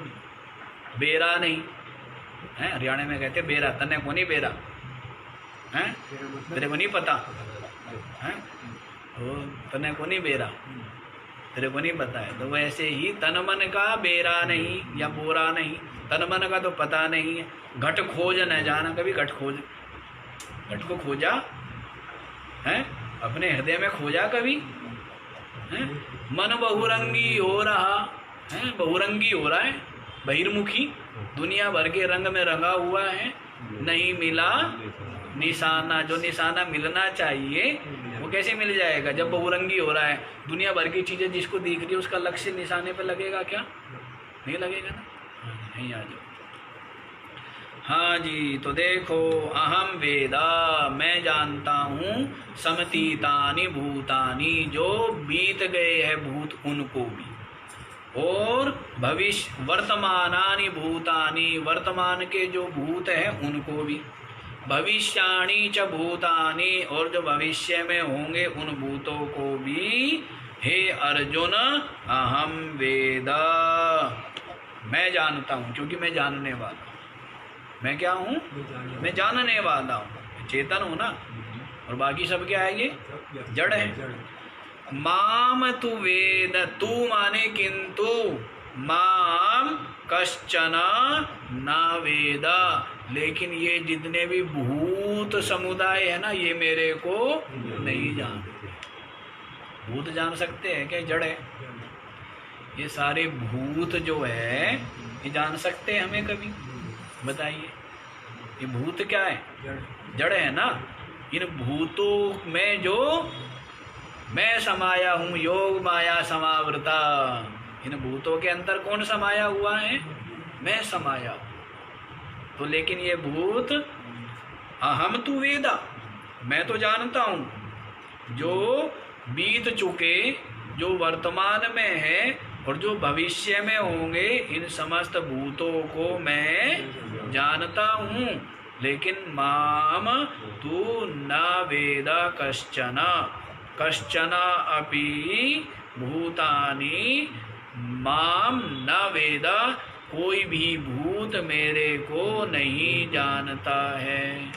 बेरा नहीं है, हरियाणा में कहते बेरा, तने को नहीं बेरा है, तेरे को नहीं पता है, तो तने को नहीं बेरा, तेरे को नहीं पता है। तो वैसे ही तन मन का बेरा नहीं या बोरा नहीं, तन मन का तो पता नहीं है। घट खोज न जाना, कभी घट खोज, घट को खोजा है, अपने हृदय में खोजा कभी है। मन बहुरंगी हो रहा है, बहुरंगी हो रहा है, बहिर्मुखी, दुनिया भर के रंग में रंगा हुआ है, नहीं मिला निशाना। जो निशाना मिलना चाहिए वो कैसे मिल जाएगा, जब बहुरंगी हो रहा है। दुनिया भर की चीजें जिसको दिख रही है उसका लक्ष्य निशाने पे लगेगा क्या, नहीं लगेगा ना। नहीं आ जाओ, हाँ जी। तो देखो, अहम वेदा, मैं जानता हूँ, समतीतानि भूतानि, जो बीत गए हैं भूत उनको भी, और भविष्य वर्तमानानि भूतानि, वर्तमान के जो भूत हैं उनको भी, भविष्याणि च भूतानि, और जो भविष्य में होंगे उन भूतों को भी। हे अर्जुन अहम वेद, मैं जानता हूँ, क्योंकि मैं जानने वाला हूँ। मैं क्या हूँ, मैं जानने वाला हूँ, चेतन हूँ ना, और बाकी सब क्या है, ये जड़ है। माम तु वेद, तू माने किंतु, माम कश्चन न वेद, लेकिन ये जितने भी भूत समुदाय है ना, ये मेरे को नहीं जानते। भूत जान सकते हैं क्या? जड़ है। ये सारे भूत जो है ये जान सकते हैं हमें कभी? बताइए, ये भूत क्या है? जड़ है ना। इन भूतों में जो मैं समाया हूँ, योग माया समावृता, इन भूतों के अंदर कौन समाया हुआ है? मैं समाया हूँ। तो लेकिन ये भूत, अहम तु वेदा, मैं तो जानता हूँ जो बीत चुके, जो वर्तमान में है और जो भविष्य में होंगे, इन समस्त भूतों को मैं जानता हूँ। लेकिन माम तु न वेदा कश्चन, कश्चन अपि भूतानि माम न वेदा, कोई भी भूत मेरे को नहीं जानता है।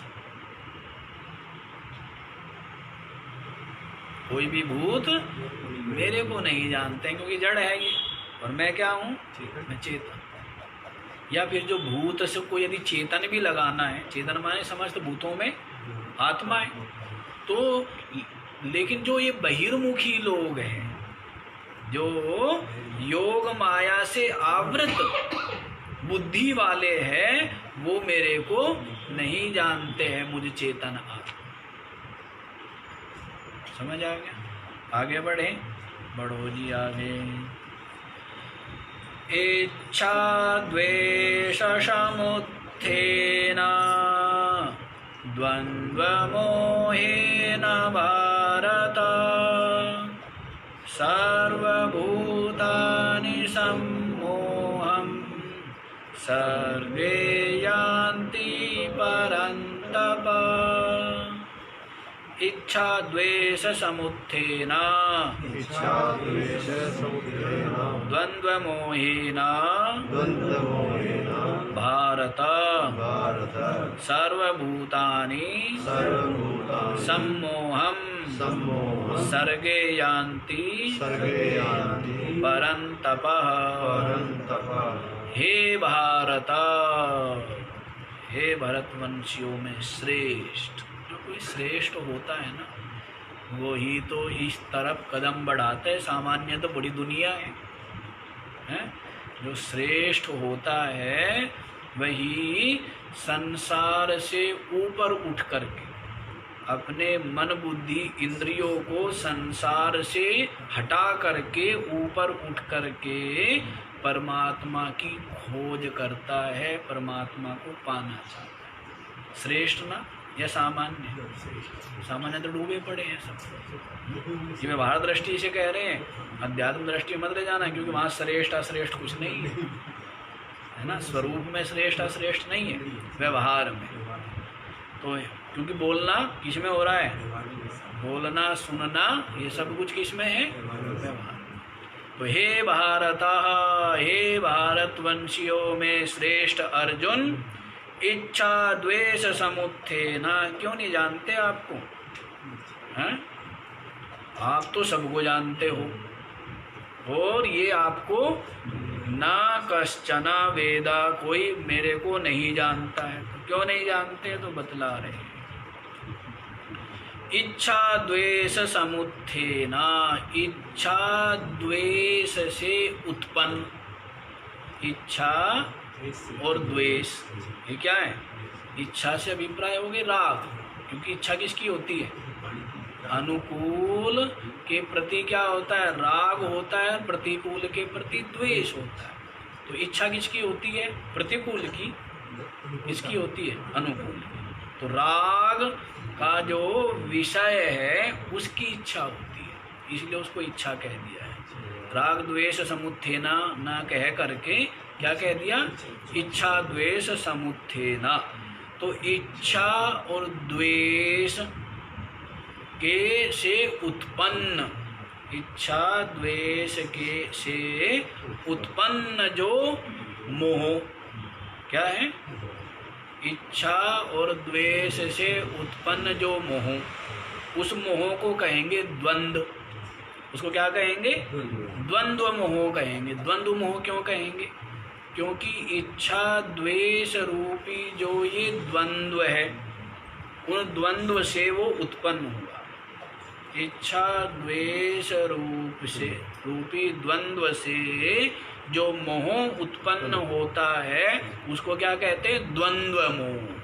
कोई भी भूत मेरे को नहीं जानते हैं, क्योंकि जड़ है ये, और मैं क्या हूँ? मैं चेतन। या फिर जो भूत से कोई यदि चेतन भी लगाना है, चेतन माने समस्त भूतों में आत्मा है, तो लेकिन जो ये बहिर्मुखी लोग हैं, जो योग माया से आवृत बुद्धि वाले हैं, वो मेरे को नहीं जानते हैं, मुझे चेतन आत्मा। समझ आ गया? आगे बढ़े, बढ़ो जी आगे। इच्छा द्वेष समुत्थेन द्वन्द्व मोहेन भारत, सर्वभूतानि सम्मोहं सर्वे यान्ति परन्तप। इच्छा द्वेष समुत्थेन द्वन्द्व मोहेन भारत सर्वभूतानि सम्मोहं सर्गे यान्ति परन्तपः। हे भारत, हे भरतवंशियों में श्रेष्ठ, जो कोई श्रेष्ठ होता है ना, वो ही तो इस तरफ कदम बढ़ाते है। सामान्य तो बड़ी दुनिया है? जो श्रेष्ठ होता है वही संसार से ऊपर उठ करके, अपने मन बुद्धि इंद्रियों को संसार से हटा करके ऊपर उठ करके परमात्मा की खोज करता है, परमात्मा को पाना चाहता है। श्रेष्ठ ना, या सामान्य? सामान्य तो डूबे पड़े हैं सब। ये व्यवहार दृष्टि से कह रहे हैं, अध्यात्म दृष्टि मत ले जाना, क्योंकि वहाँ श्रेष्ठ अश्रेष्ठ कुछ नहीं है ना। स्वरूप में श्रेष्ठ अश्रेष्ठ नहीं है, व्यवहार में तो है। क्योंकि बोलना किस में हो रहा है? बोलना सुनना ये सब कुछ किस में है? व्यवहार। तो हे भारत, हे भारतवंशियों में श्रेष्ठ अर्जुन, इच्छा द्वेष समुत्थेन, क्यों नहीं जानते आपको? हैं? आप तो सबको जानते हो, और ये आपको ना कश्चना वेदा, कोई मेरे को नहीं जानता है। तो क्यों नहीं जानते? तो बतला रहे हैं। इच्छा द्वेष समुत्थेन, इच्छा द्वेष से उत्पन्न, इच्छा और द्वेष ये क्या है? इच्छा से अभिप्राय हो गए राग, क्योंकि इच्छा किसकी होती है? अनुकूल के प्रति क्या होता है? राग होता है, प्रतिकूल के प्रति द्वेष होता है। तो इच्छा किसकी होती है? प्रतिकूल की। किसकी होती है? अनुकूल की। तो राग का जो विषय है उसकी इच्छा होती है, इसलिए उसको इच्छा कह दिया है। राग द्वेष समुत्थेन ना कह करके क्या कह दिया? इच्छा द्वेष समुत्थेन। तो इच्छा और द्वेष के से उत्पन्न, इच्छा द्वेष के से उत्पन्न जो मोह क्या है? इच्छा और द्वेष से उत्पन्न जो मोह, उस मोह को कहेंगे द्वंद्व। उसको क्या कहेंगे? द्वंद्व मोह कहेंगे। द्वंद्व मोह क्यों कहेंगे? क्योंकि इच्छा द्वेष रूपी जो ये द्वंद्व है, उन द्वंद्व से वो उत्पन्न हुआ। इच्छा द्वेष रूपी द्वंद्व से जो मोह उत्पन्न होता है उसको क्या कहते हैं? द्वंद्व मोह।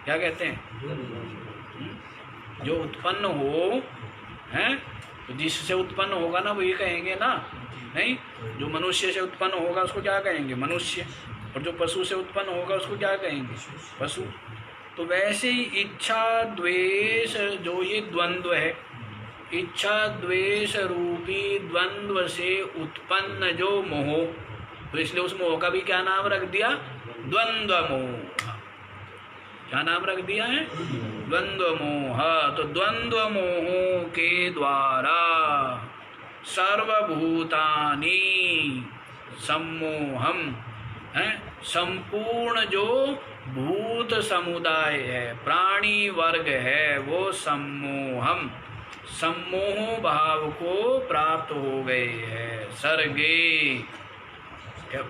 क्या कहते हैं? जो उत्पन्न हो है, तो जिससे उत्पन्न होगा ना वही कहेंगे ना, नहीं? जो मनुष्य से उत्पन्न होगा उसको क्या कहेंगे? मनुष्य। और जो पशु से उत्पन्न होगा उसको क्या कहेंगे? पशु। तो वैसे ही इच्छा द्वेष जो ये द्वंद्व है, इच्छा द्वेष रूपी द्वंद्व से उत्पन्न जो मोह, तो इसलिए उस मोह का भी क्या नाम रख दिया? द्वंद्व मोह। क्या नाम रख दिया है? द्वंद्व मोह। तो द्वंद्व मोह के द्वारा सर्वभूतानि सम्मोहम है, संपूर्ण जो भूत समुदाय है, प्राणी वर्ग है, वो सम्मोहम सम्मोह भाव को प्राप्त हो गए हैं। सर्गे,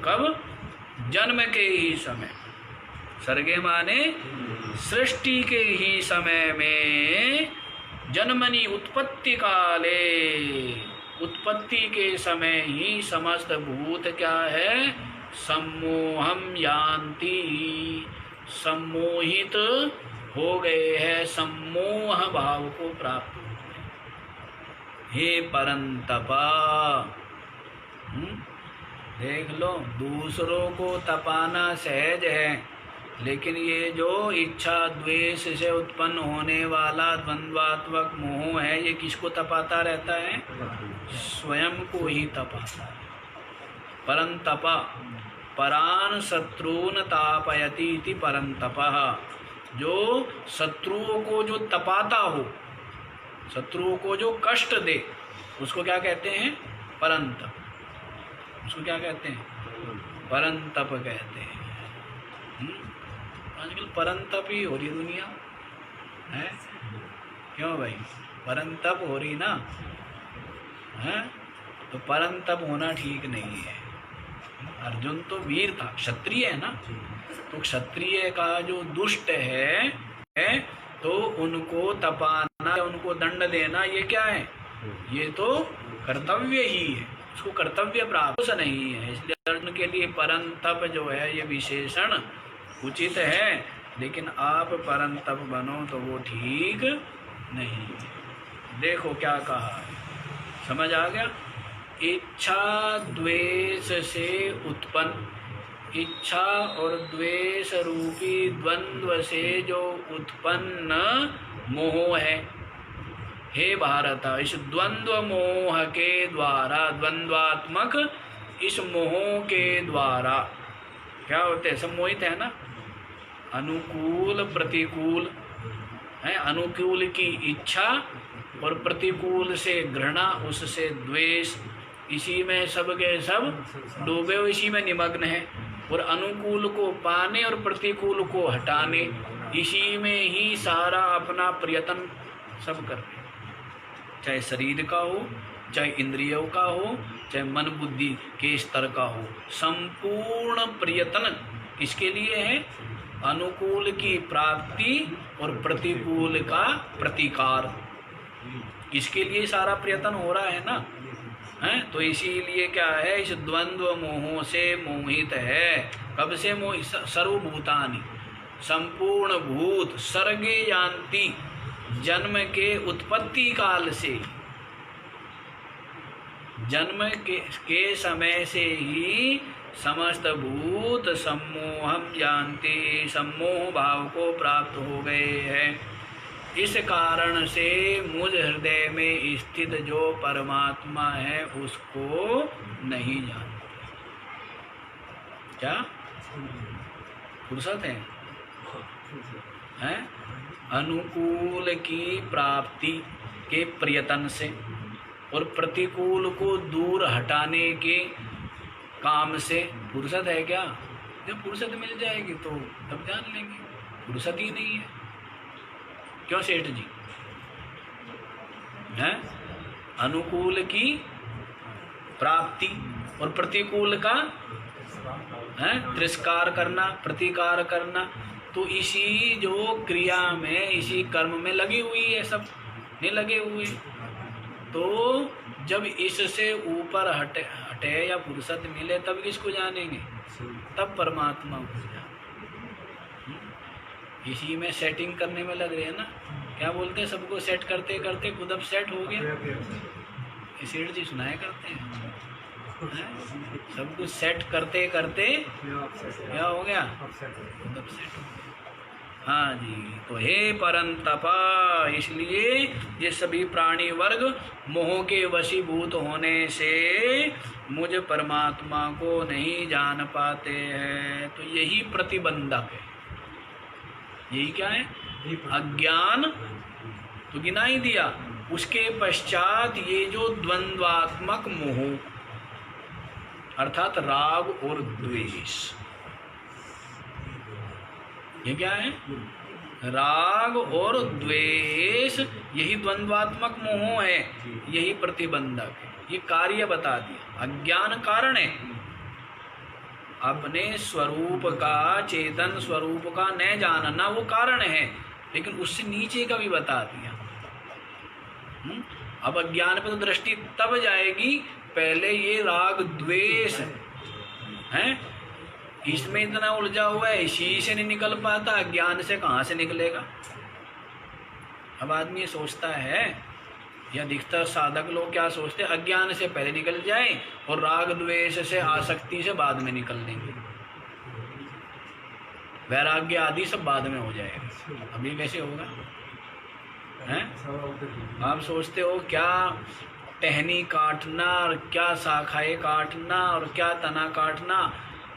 कब? जन्म के ही समय। सर्गे माने सृष्टि के ही समय में, जन्मनि उत्पत्ति काले, उत्पत्ति के समय ही समस्त भूत क्या है? सम्मोहम यान्ति, सम्मोहित हो गए हैं, सम्मोह भाव को प्राप्त हो गए। हे परंतपा, देख लो, दूसरों को तपाना सहज है, लेकिन ये जो इच्छा द्वेष से उत्पन्न होने वाला द्वंद्वात्मक मोह है, ये किसको तपाता रहता है? स्वयं को ही तपाता है। परंतपा, परान शत्रून तापयति इति परंतपः, जो शत्रुओं को जो तपाता हो, शत्रुओं को जो कष्ट दे, उसको क्या कहते हैं? परंतप। उसको क्या कहते हैं? परंतप कहते हैं। आजकल परंतप ही हो रही दुनिया है, क्यों भाई? परंतप हो रही ना है, तो परंतप होना ठीक नहीं है। अर्जुन तो वीर था, क्षत्रिय है ना, तो क्षत्रिय का जो दुष्ट है तो उनको तपाना, उनको दंड देना, ये क्या है? ये तो कर्तव्य ही है, उसको कर्तव्य प्राप्त नहीं है। इसलिए अर्जुन के लिए परंतप जो है ये विशेषण उचित है, लेकिन आप परंतप बनो तो वो ठीक नहीं। देखो क्या कहा है, समझ आ गया? इच्छा द्वेष से उत्पन्न, इच्छा और द्वेष रूपी द्वंद्व से जो उत्पन्न मोह है, हे भारत, इस द्वंद्व मोह के द्वारा, द्वंद्वात्मक इस मोह के द्वारा क्या होते हैं? सम्मोहित है ना, अनुकूल प्रतिकूल है, अनुकूल की इच्छा और प्रतिकूल से घृणा, उससे द्वेष, इसी में सब के सब डूबे हुए, इसी में निमग्न है। और अनुकूल को पाने और प्रतिकूल को हटाने, इसी में ही सारा अपना प्रयत्न सब करते हैं, चाहे शरीर का हो, चाहे इंद्रियों का हो, चाहे मन बुद्धि के स्तर का हो। संपूर्ण प्रयत्न किसके लिए है? अनुकूल की प्राप्ति और प्रतिकूल का प्रतिकार, इसके लिए सारा प्रयत्न हो रहा है ना, है? तो इसीलिए क्या है, इस द्वंद्व मोह से मोहित है। कब से मोह? सर्वभूतानि, संपूर्ण भूत, सर्गे यान्ति, जन्म के उत्पत्ति काल से, जन्म के समय से ही समस्त भूत सम्मोहम जानते, सम्मोह भाव को प्राप्त हो गए हैं। इस कारण से मुझ हृदय में स्थित जो परमात्मा है उसको नहीं जानते। क्या फुर्सत है? अनुकूल की प्राप्ति के प्रयत्न से और प्रतिकूल को दूर हटाने के काम से फुर्सत है क्या? जब फुर्सत मिल जाएगी तो तब जान लेंगे, फुर्सत ही नहीं है। क्यों सेठ जी? हैं? अनुकूल की प्राप्ति और प्रतिकूल का तिरस्कार करना, प्रतिकार करना। तो इसी जो क्रिया में, इसी कर्म में लगी हुई है, सब नहीं लगे हुए। तो जब इससे ऊपर हटे या फुर्सत मिले तब किसको जानेंगे? तब परमात्मा को जानेंगे। इसी में सेटिंग करने में लग रहे हैं ना। क्या बोलते हैं, सबको सेट करते करते खुद अब सेट हो गया। सेठ जी सुनाया करते हैं, सब कुछ सेट करते करते क्या हो गया? खुद अब सेट हो गया। हाँ जी। तो हे परंतपा, इसलिए ये सभी प्राणी वर्ग मोह के वशीभूत होने से मुझ परमात्मा को नहीं जान पाते हैं। तो यही प्रतिबंधक है। यही क्या है? अज्ञान तो गिना ही दिया। उसके पश्चात ये जो द्वंद्वात्मक मोह अर्थात राग और द्वेष, ये क्या है? राग और द्वेष, यही द्वंद्वात्मक मोह है, यही प्रतिबंधक है। ये कार्य बता दिया। अज्ञान कारण है, अपने स्वरूप का, चेतन स्वरूप का न जानना वो कारण है, लेकिन उससे नीचे का भी बता दिया। अब अज्ञान पे तो दृष्टि तब जाएगी, पहले ये राग द्वेष है, इसमें इतना उलझा हुआ है, इसी से नहीं निकल पाता, अज्ञान से कहाँ से निकलेगा? अब आदमी ये सोचता है, या अधिकतर साधक लोग क्या सोचते हैं, अज्ञान से पहले निकल जाए और राग द्वेष से, आसक्ति से बाद में निकल लेंगे, वैराग्य आदि सब बाद में हो जाएगा। अब ये कैसे होगा? हैं? आप सोचते हो क्या टहनी काटना और क्या शाखाएं काटना और क्या तना काटना,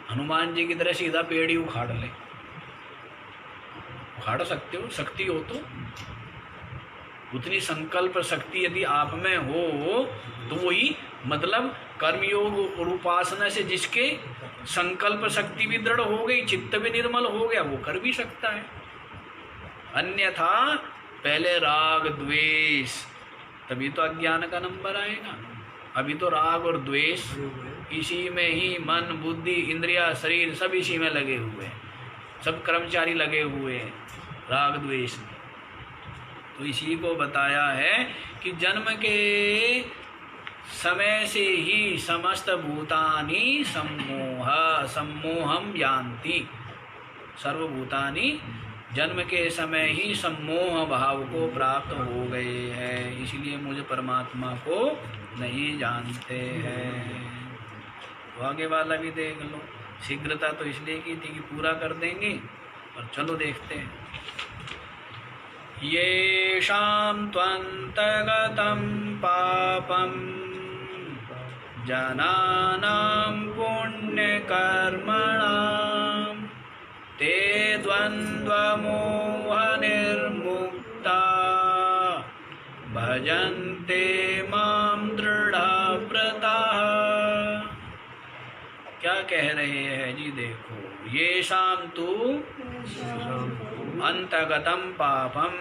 हनुमान जी की तरह सीधा पेड़ ही उखाड़ ले। उखाड़ सकते हो, शक्ति हो तो। उतनी संकल्प शक्ति यदि आप में हो तो वही, मतलब कर्मयोग और उपासना से जिसके संकल्प शक्ति भी दृढ़ हो गई, चित्त भी निर्मल हो गया, वो कर भी सकता है। अन्यथा पहले राग द्वेष, तभी तो अज्ञान का नंबर आएगा। अभी तो राग और द्वेष, इसी में ही मन, बुद्धि, इंद्रिया, शरीर सब इसी में लगे हुए हैं, सब कर्मचारी लगे हुए हैं राग द्वेष में। तो इसी को बताया है कि जन्म के समय से ही समस्त भूतानि सम्मोहम यान्ति। सर्वभूतानि जन्म के समय ही सम्मोह भाव को प्राप्त हो गए हैं, इसलिए मुझे परमात्मा को नहीं जानते हैं। तो आगे वाला भी देख लो। शीघ्रता तो इसलिए की थी कि पूरा कर देंगे, और चलो देखते हैं। येषां त्वन्तगतं पापं जनानां पुण्यकर्मणां ते द्वन्द्वमोहनिर्मुक्ता भजन्ते मां दृढव्रताः। क्या कह रहे हैं जी? देखो, येषां तु अंतगतम पापम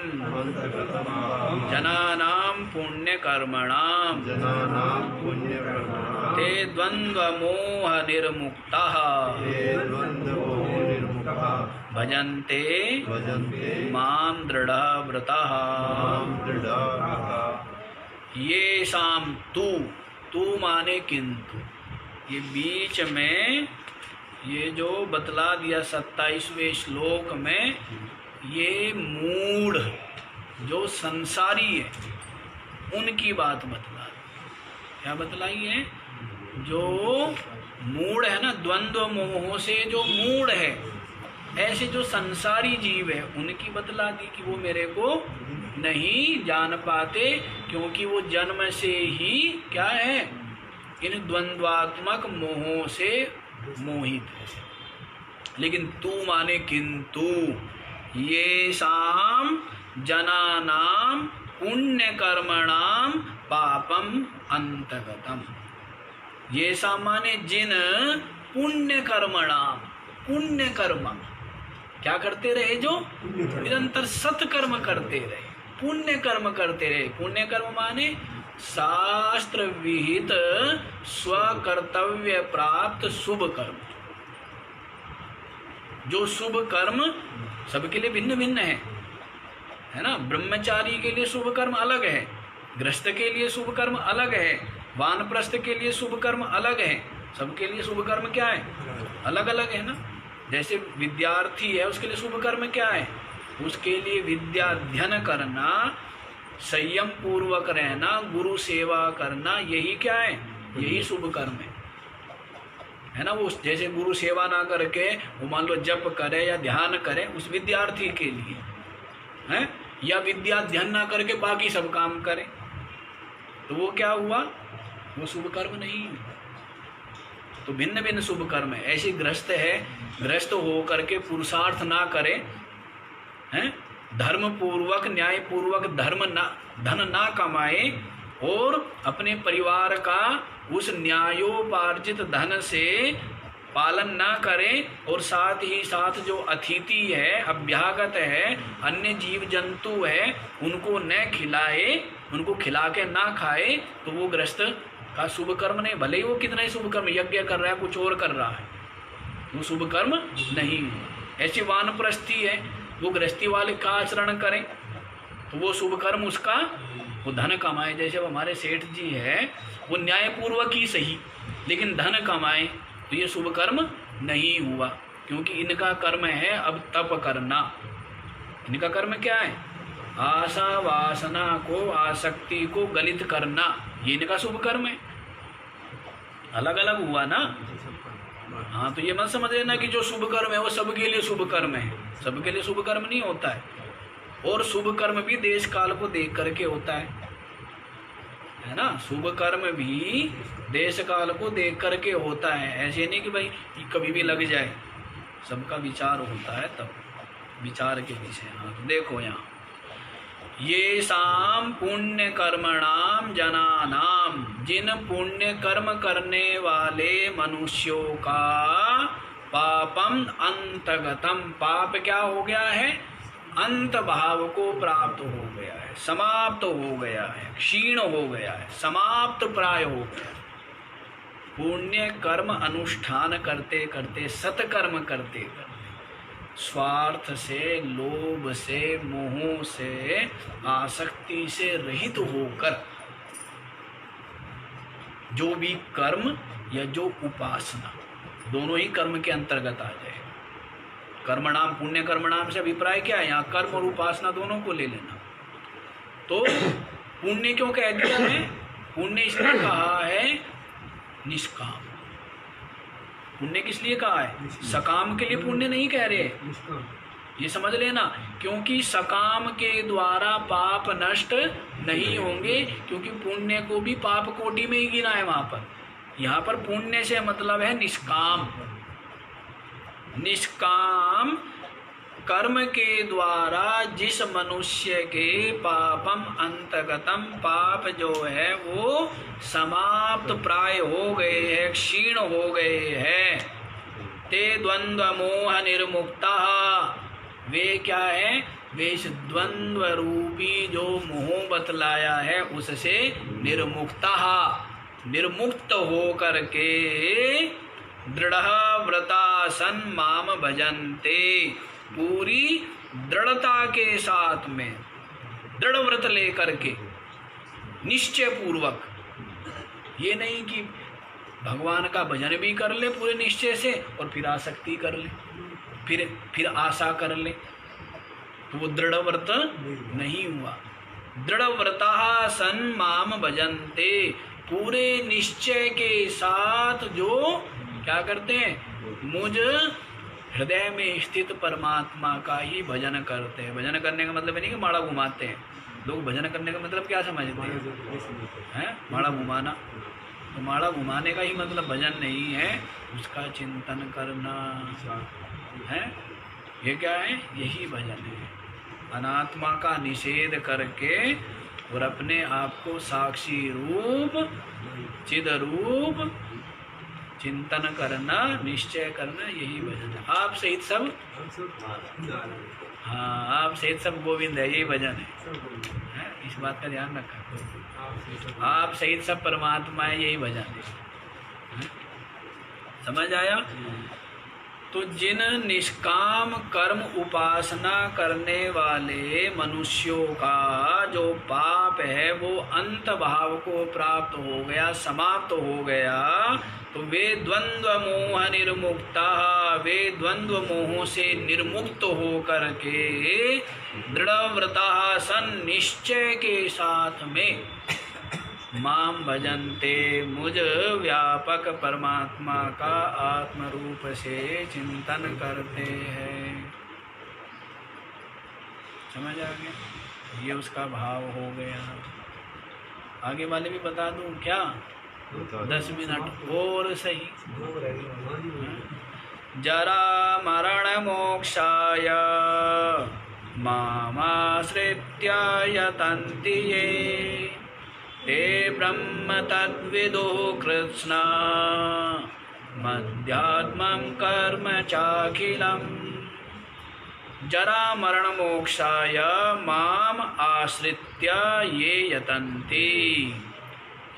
जनानां पुण्यकर्मणां ते द्वन्द्वमोह निर्मुक्ताः भजन्ते मां दृढव्रताः। येषां तु, तु माने किंतु, ये बीच में ये जो बतला दिया 27वें श्लोक में, ये मूढ़ जो संसारी है उनकी बात बतला दी। क्या बतलाई है? जो मूढ़ है ना, द्वंद्व मोह से जो मूढ़ है, ऐसे जो संसारी जीव है उनकी बतला दी कि वो मेरे को नहीं जान पाते, क्योंकि वो जन्म से ही क्या है, इन द्वंद्वात्मक मोहों से मोहित है। लेकिन तू माने किंतु, ये शाम जनानां पुण्य कर्मणां पापम अंतगतम। ये सामान्य जिन पुण्य कर्मणाम, पुण्य कर्म क्या करते रहे, जो निरंतर सत्कर्म करते रहे, पुण्य कर्म करते रहे। पुण्य कर्म माने शास्त्र विहित स्वकर्तव्य प्राप्त शुभ कर्म। जो शुभ कर्म सबके लिए भिन्न भिन्न है ना। ब्रह्मचारी के लिए शुभ कर्म अलग है, गृहस्थ के लिए शुभ कर्म अलग है, वानप्रस्थ के लिए शुभ कर्म अलग है। सबके लिए शुभ कर्म क्या है? अलग अलग है ना। जैसे विद्यार्थी है, उसके लिए शुभ कर्म क्या है? उसके लिए विद्या अध्ययन करना, संयम पूर्वक रहना, गुरु सेवा करना, यही क्या है? यही शुभ कर्म है ना। वो जैसे गुरु सेवा ना करके वो मान लो जप करे या ध्यान करे, उस विद्यार्थी के लिए है, या विद्या अध्ययन ना करके बाकी सब काम करे, तो वो क्या हुआ? वो शुभ कर्म नहीं है। तो भिन्न भिन्न शुभ कर्म है। ऐसे गृहस्थ है, गृहस्थ हो करके पुरुषार्थ ना करे, हैं, धर्म पूर्वक न्याय पूर्वक धन ना कमाए और अपने परिवार का उस न्यायोपार्जित धन से पालन ना करें, और साथ ही साथ जो अतिथि है, अभ्यागत है, अन्य जीव जंतु है, उनको न खिलाए, उनको खिला के ना खाए, तो वो गृहस्थ का शुभ कर्म नहीं। भले ही वो कितना ही शुभ कर्म, यज्ञ कर रहा है, कुछ और कर रहा है, वो शुभ कर्म नहीं। ऐसी वानप्रस्थी है, वो गृहस्थी वाले का आचरण करें तो वो शुभ कर्म उसका, वो धन कमाए। जैसे हमारे सेठ जी है, वो न्यायपूर्वक ही सही, लेकिन धन कमाए, तो ये शुभ कर्म नहीं हुआ, क्योंकि इनका कर्म है अब तप करना। इनका कर्म क्या है? आशा वासना को, आसक्ति को गलित करना, ये इनका शुभ कर्म है। अलग अलग हुआ ना। हाँ, तो ये मत समझ लेना कि जो शुभ कर्म है वो सबके लिए शुभ कर्म है। सबके लिए शुभ कर्म नहीं होता है, और शुभ कर्म भी देश काल को देख करके होता है ना। शुभ कर्म भी देश काल को देख करके होता है। ऐसे नहीं कि भाई कभी भी लग जाए, सबका विचार होता है, तब विचार के विषय। हाँ, तो देखो यहाँ, ये शाम पुण्य कर्मणाम जनानाम, जिन पुण्य कर्म करने वाले मनुष्यों का पापम अंतगतम, पाप क्या हो गया है? अंत भाव को प्राप्त हो गया है, समाप्त हो गया है, क्षीण हो गया है, समाप्त प्राय हो गया। पुण्य कर्म अनुष्ठान करते करते, सत्कर्म करते करते, स्वार्थ से, लोभ से, मोह से, आसक्ति से रहित होकर जो भी कर्म या जो उपासना, दोनों ही कर्म के अंतर्गत आ जाए। कर्मणाम, पुण्य कर्मणाम से अभिप्राय क्या है? यहाँ कर्म और उपासना दोनों को ले लेना। तो पुण्य क्यों कह दिया है? पुण्य इसलिए कहा है निष्काम। पुण्य किस लिए कहा है? सकाम के लिए पुण्य नहीं कह रहे, ये समझ लेना। क्योंकि सकाम के द्वारा पाप नष्ट नहीं होंगे, क्योंकि पुण्य को भी पाप कोटि में ही गिना है वहां पर। यहाँ पर पुण्य से मतलब है निष्काम। निष्काम कर्म के द्वारा जिस मनुष्य के पापम अंतगतम, पाप जो है वो समाप्त प्राय हो गए हैं, क्षीण हो गए हैं। ते द्वंद्व मोह निर्मुक्ता, वे क्या है? वे इस द्वंद्व रूपी जो मोह बतलाया है उससे निर्मुक्ता, निर्मुक्त हो करके दृढ़ व्रता सन माम भजन्ते, पूरी दृढ़ता के साथ में, दृढ़ व्रत लेकर के, निश्चय पूर्वक, ये नहीं कि भगवान का भजन भी कर ले पूरे निश्चय से और फिर आसक्ति कर ले, फिर आशा कर ले, तो वो दृढ़ व्रत नहीं हुआ। दृढ़ व्रता सन माम भजन्ते, पूरे निश्चय के साथ जो क्या करते हैं? मुझ हृदय में स्थित परमात्मा का ही भजन करते हैं। भजन करने का मतलब नहीं कि माड़ा घुमाते हैं लोग। भजन करने का मतलब क्या समझते हैं? माड़ा घुमाना। तो माड़ा घुमाने का ही मतलब भजन नहीं है, उसका चिंतन करना है। ये क्या है? यही भजन है। अनात्मा का निषेध करके और अपने आप को साक्षी रूप, चिद चिंतन करना, निश्चय करना, यही भजन है। आप सहित सब, हाँ आप सहित सब गोविंद है, यही भजन है? इस बात का ध्यान रखा। आप सहित सब परमात्मा है, यही भजन है। समझ आया? तो जिन निष्काम कर्म उपासना करने वाले मनुष्यों का जो पाप है वो अंत भाव को प्राप्त हो गया, समाप्त हो गया, तो वे द्वंद्व मोह निर्मुक्ता, वे द्वंद्व मोहों से निर्मुक्त हो करके दृढ़व्रता सन निश्चय के साथ में माम भजन्ते, मुझ व्यापक परमात्मा का आत्म रूप से चिंतन करते हैं। समझ आ गया? ये उसका भाव हो गया। आगे वाले भी बता दूं क्या? 10 मिनट और सही। जरा मरण मोक्षाय मामाश्रित्य यतन्ति ये, ते ब्रह्म तद्विदो कृत्स्ना मध्यात्मं कर्म चाखिलम्। जरा मरण मोक्षाय माम आश्रित्य ये यतन्ति,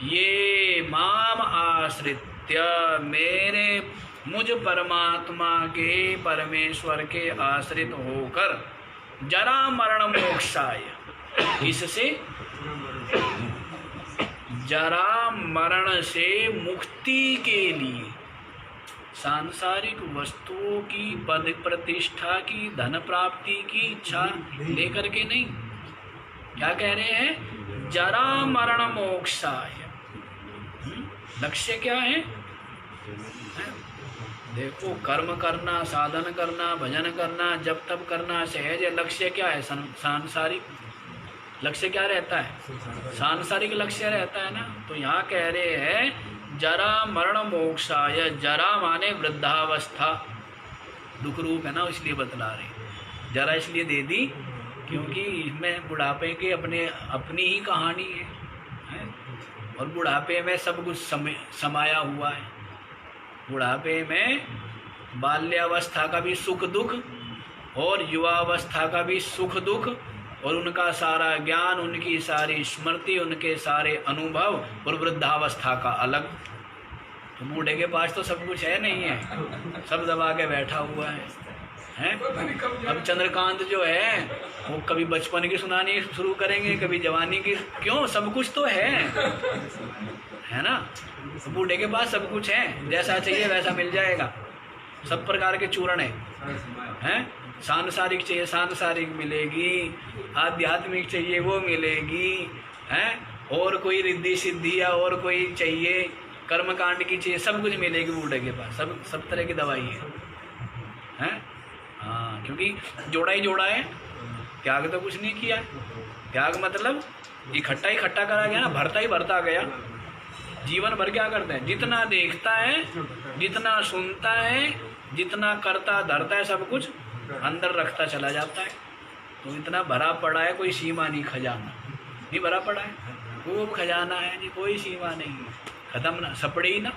ये माम आश्रित्य, मेरे मुझ परमात्मा के, परमेश्वर के आश्रित होकर, जरा मरण मोक्षाय, किससे? जरा मरण से मुक्ति के लिए, सांसारिक वस्तुओं की, पद प्रतिष्ठा की, धन प्राप्ति की इच्छा लेकर के नहीं। क्या कह रहे हैं? जरा मरण मोक्षाय। लक्ष्य क्या है? देखो, कर्म करना, साधन करना, भजन करना, जब तब करना सहज है। लक्ष्य क्या है? सांसारिक लक्ष्य क्या रहता है? सांसारिक लक्ष्य रहता है ना। तो यहाँ कह रहे हैं जरा मरण मोक्षाय। जरा माने वृद्धावस्था, दुख रूप है ना, इसलिए बतला रहे। जरा इसलिए दे दी क्योंकि इसमें बुढ़ापे के अपनी ही कहानी है? और बुढ़ापे में सब कुछ समाया हुआ है। बुढ़ापे में बाल्यावस्था का भी सुख दुख और युवावस्था का भी सुख दुख, और उनका सारा ज्ञान, उनकी सारी स्मृति, उनके सारे अनुभव, और वृद्धावस्था का अलग। तो बूढ़े के पास तो सब कुछ है नहीं है, सब दबा के बैठा हुआ है? अब चंद्रकांत जो है वो कभी बचपन की सुनानी शुरू करेंगे, कभी जवानी की। क्यों? सब कुछ तो है ना। बूढ़े के पास सब कुछ है, जैसा चाहिए वैसा मिल जाएगा, सब प्रकार के चूर्ण हैं। सांसारिक चाहिए सांसारिक मिलेगी, आध्यात्मिक चाहिए वो मिलेगी, हैं? और कोई रिद्धि सिद्धि या और कोई चाहिए, कर्मकांड की चाहिए, सब कुछ मिलेगी बूढ़े के पास। सब तरह की दवाई है? हाँ, क्योंकि जोड़ा ही जोड़ा है, त्याग तो कुछ नहीं किया। त्याग मतलब इकट्ठा करा गया ना, भरता ही भरता गया। जीवन भर क्या करते हैं? जितना देखता है, जितना सुनता है, जितना करता धरता है, सब कुछ अंदर रखता चला जाता है। तो इतना भरा पड़ा है, कोई सीमा नहीं। खजाना नहीं भरा पड़ा है, खूब खजाना है जी, कोई सीमा नहीं है। खत्म ना, सपड़े ही ना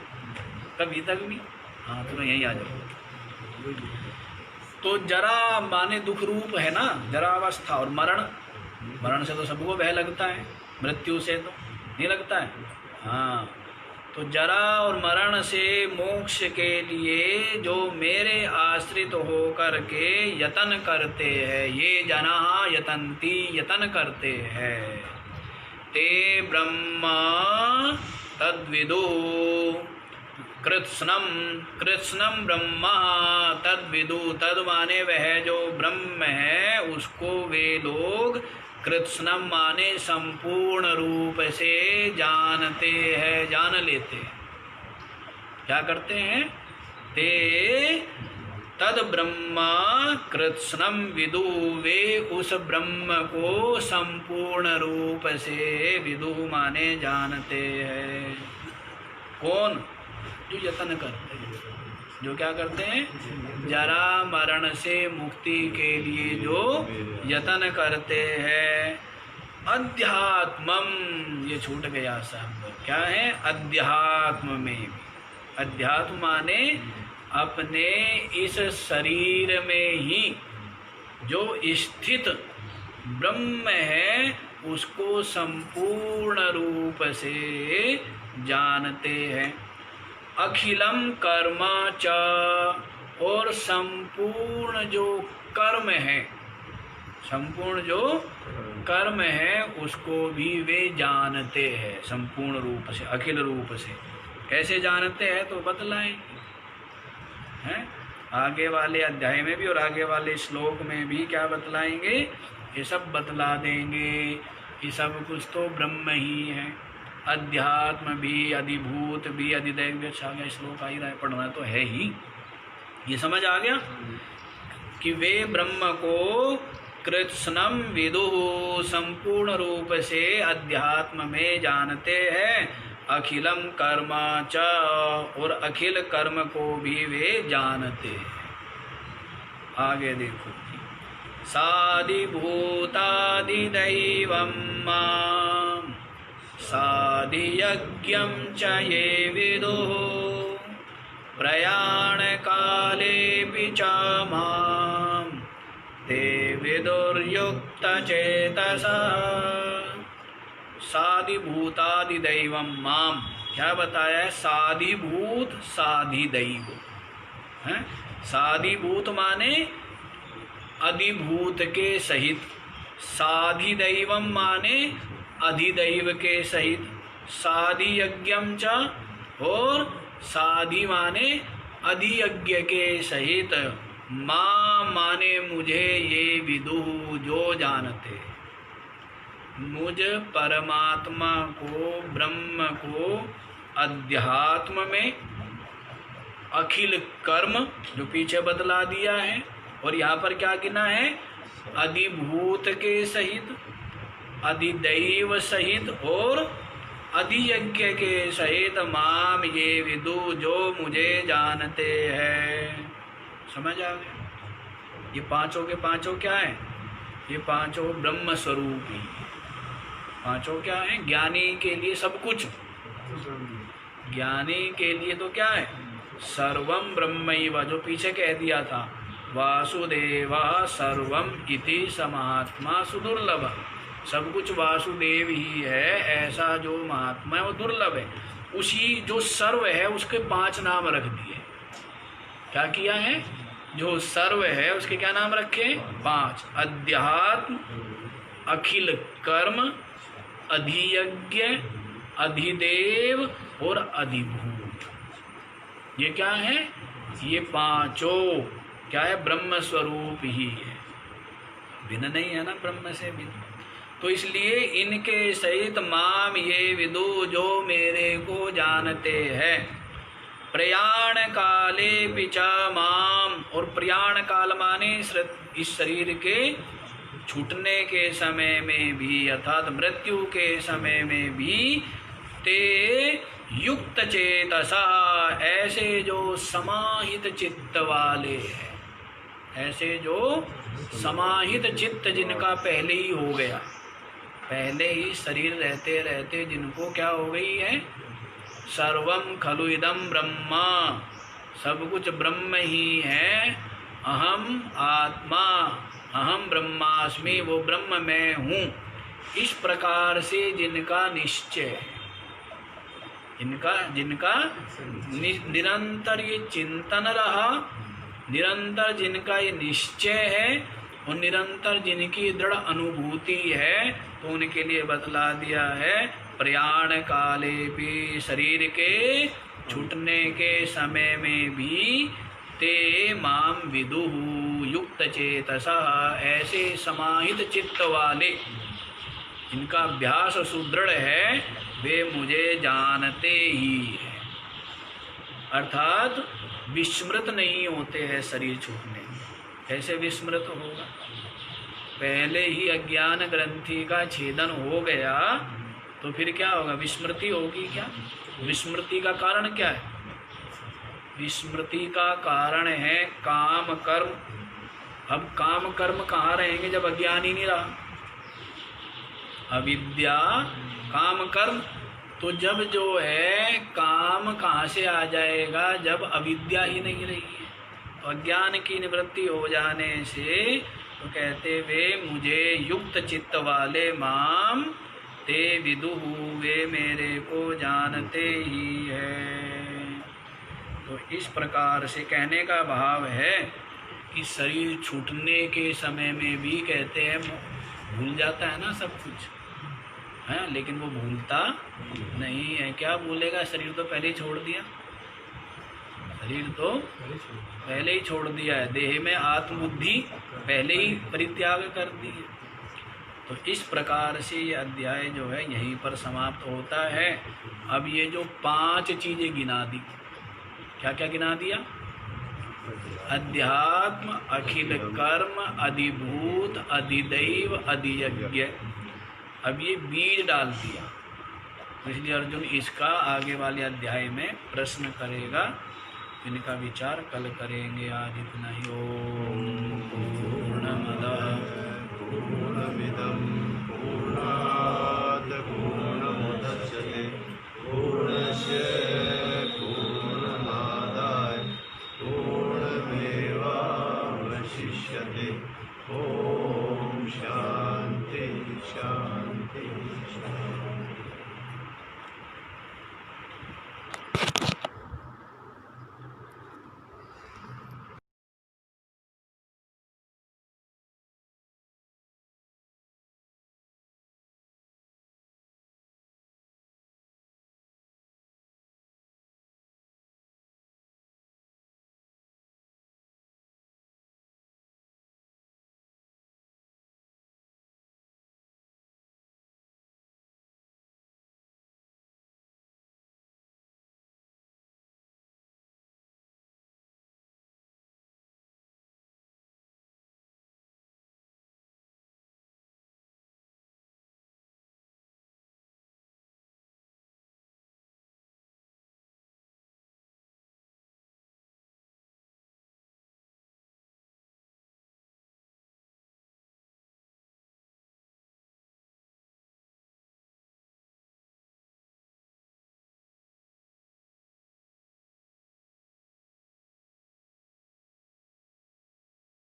कभी तक भी। हाँ, तो यहीं आ जाओ। तो जरा माने दुख रूप है ना, जरावस्था। और मरण से तो सबको भय लगता है, मृत्यु से तो नहीं लगता है। हाँ, तो जरा और मरण से मोक्ष के लिए जो मेरे आश्रित होकर के यतन करते हैं, ये जना यतन्ति, यतन करते हैं, ते ब्रह्म तद्विदु कृत्स्नम ब्रह्म तद्विदु। तद माने वह जो ब्रह्म है उसको वे लोग, कृत्स्नम माने संपूर्ण रूप से जानते हैं, जान लेते हैं। क्या करते हैं? ते तद ब्रह्म कृत्स्नम विदु, वे उस ब्रह्म को संपूर्ण रूप से विदु माने जानते हैं। कौन? जो यतन करते हैं, जो क्या करते हैं? जरा मरण से मुक्ति के लिए जो यतन करते हैं। अध्यात्मम, ये छूट गया सब। क्या है? अध्यात्म में भी, अध्यात्म माने अपने इस शरीर में ही जो स्थित ब्रह्म है उसको संपूर्ण रूप से जानते हैं। अखिलम कर्म च, और संपूर्ण जो कर्म है, संपूर्ण जो कर्म है उसको भी वे जानते हैं संपूर्ण रूप से, अखिल रूप से। कैसे जानते हैं तो बतलाएं हैं आगे वाले अध्याय में भी और आगे वाले श्लोक में भी। क्या बतलाएंगे? ये सब बतला देंगे कि सब कुछ तो ब्रह्म ही है। अध्यात्म भी, अधिभूत भी, अधिदैव भी। अच्छा गया, श्लोक आ ही रहा है, पढ़ना तो है ही। ये समझ आ गया कि वे ब्रह्म को कृत्स्नम विदुः, संपूर्ण रूप से अध्यात्म में जानते हैं। अखिलम कर्म च, और अखिल कर्म को भी वे जानते हैं। आगे देखो, साधिभूतादिदैवं मां साधियज्ञं च ये विदुः प्रयाणकालेऽपि च मां ते विदुर्युक्तचेतसः। साधिभूतादिदैवं माम, क्या बताया है? साधिभूत साधिदैव है। साधिभूत माने अधिभूत के सहित, साधिदैवम माने अधिदैव के सहित, साधियज्ञम च, और साधि माने अधियज्ञ के सहित, मां माने मुझे, ये विदुः जो जानते, मुझ परमात्मा को, ब्रह्म को अध्यात्म में अखिल कर्म जो पीछे बतला दिया है, और यहाँ पर क्या गिना है? अधिभूत के सहित, अधिदैव सहित और अधियज्ञ के सहित, माम ये विदु जो मुझे जानते हैं। समझ आ गया? ये पांचों के पांचों क्या है? ये पांचों ब्रह्म स्वरूप ही। पांचों क्या है? ज्ञानी के लिए सब कुछ, ज्ञानी के लिए तो क्या है? सर्वम ब्रह्मैव, जो पीछे कह दिया था, वासुदेवा सर्वम इति समात्मा सुदुर्लभ। सब कुछ वासुदेव ही है, ऐसा जो महात्मा है वो दुर्लभ है। उसी जो सर्व है उसके 5 नाम रख दिए। क्या किया है? जो सर्व है उसके क्या नाम रखे? 5। अध्यात्म, अखिल कर्म, अधियज्ञ, अधिदेव और अधिभूत। ये क्या है? ये पांचों क्या है? ब्रह्म स्वरूप ही है, भिन्न नहीं है ना ब्रह्म से भिन्न। तो इसलिए इनके सहित माम ये विदु जो मेरे को जानते हैं। प्रयाण काले पिचा माम, और प्रयाण काल माने इस शरीर के छूटने के समय में भी, अर्थात मृत्यु के समय में भी, ते युक्त चेतसा, ऐसे जो समाहित चित्त वाले हैं, ऐसे जो समाहित चित्त जिनका पहले ही हो गया, पहले ही शरीर रहते रहते जिनको क्या हो गई है? सर्वम खलु इदम ब्रह्मा, सब कुछ ब्रह्म ही है। अहम आत्मा, अहम ब्रह्मास्मि, वो ब्रह्म मैं हूँ। इस प्रकार से जिनका निश्चय, जिनका निरंतर ये चिंतन रहा, निरंतर जिनका ये निश्चय है और निरंतर जिनकी दृढ़ अनुभूति है, तो उनके लिए बतला दिया है प्रयाण काले भी, शरीर के छूटने के समय में भी, ते माम विदुः युक्त चेतसा, ऐसे समाहित चित्त वाले जिनका अभ्यास सुदृढ़ है, वे मुझे जानते ही हैं। अर्थात विस्मृत नहीं होते हैं शरीर छूटने में। कैसे विस्मृत होगा? पहले ही अज्ञान ग्रंथि का छेदन हो गया तो फिर क्या होगा? विस्मृति होगी क्या? विस्मृति का कारण क्या है? विस्मृति का कारण है काम कर्म। अब काम कर्म कहाँ रहेंगे जब अज्ञान ही नहीं रहा? अविद्या काम कर्म, तो जब जो है काम कहाँ से आ जाएगा, जब अविद्या ही नहीं रही है, तो अज्ञान की निवृत्ति हो जाने से तो कहते वे मुझे युक्त चित्त वाले माम ते विदुहु, वे मेरे को जानते ही है। तो इस प्रकार से कहने का भाव है कि शरीर छूटने के समय में भी कहते हैं भूल जाता है ना सब कुछ है, लेकिन वो भूलता नहीं है। क्या भूलेगा, शरीर तो पहले ही छोड़ दिया, शरीर तो पहले ही छोड़ दिया है, देह में आत्मबुद्धि पहले ही परित्याग कर दी है। तो इस प्रकार से ये अध्याय जो है यहीं पर समाप्त होता है। अब ये जो 5 चीजें गिना दी, क्या क्या गिना दिया, अध्यात्म, अखिल कर्म, अधिभूत, अधिदैव, अधियज्ञ, अब ये बीज डाल दिया। इसलिए अर्जुन इसका आगे वाले अध्याय में प्रश्न करेगा, इनका विचार कल करेंगे। आज इतना ही। ओम पूर्णमदः पूर्णमिदं पूर्णात् पूर्णमुदच्यते पूर्णस्य पूर्णमादाय पूर्णमेवावशिष्यते। ओम शांति शांति शांति।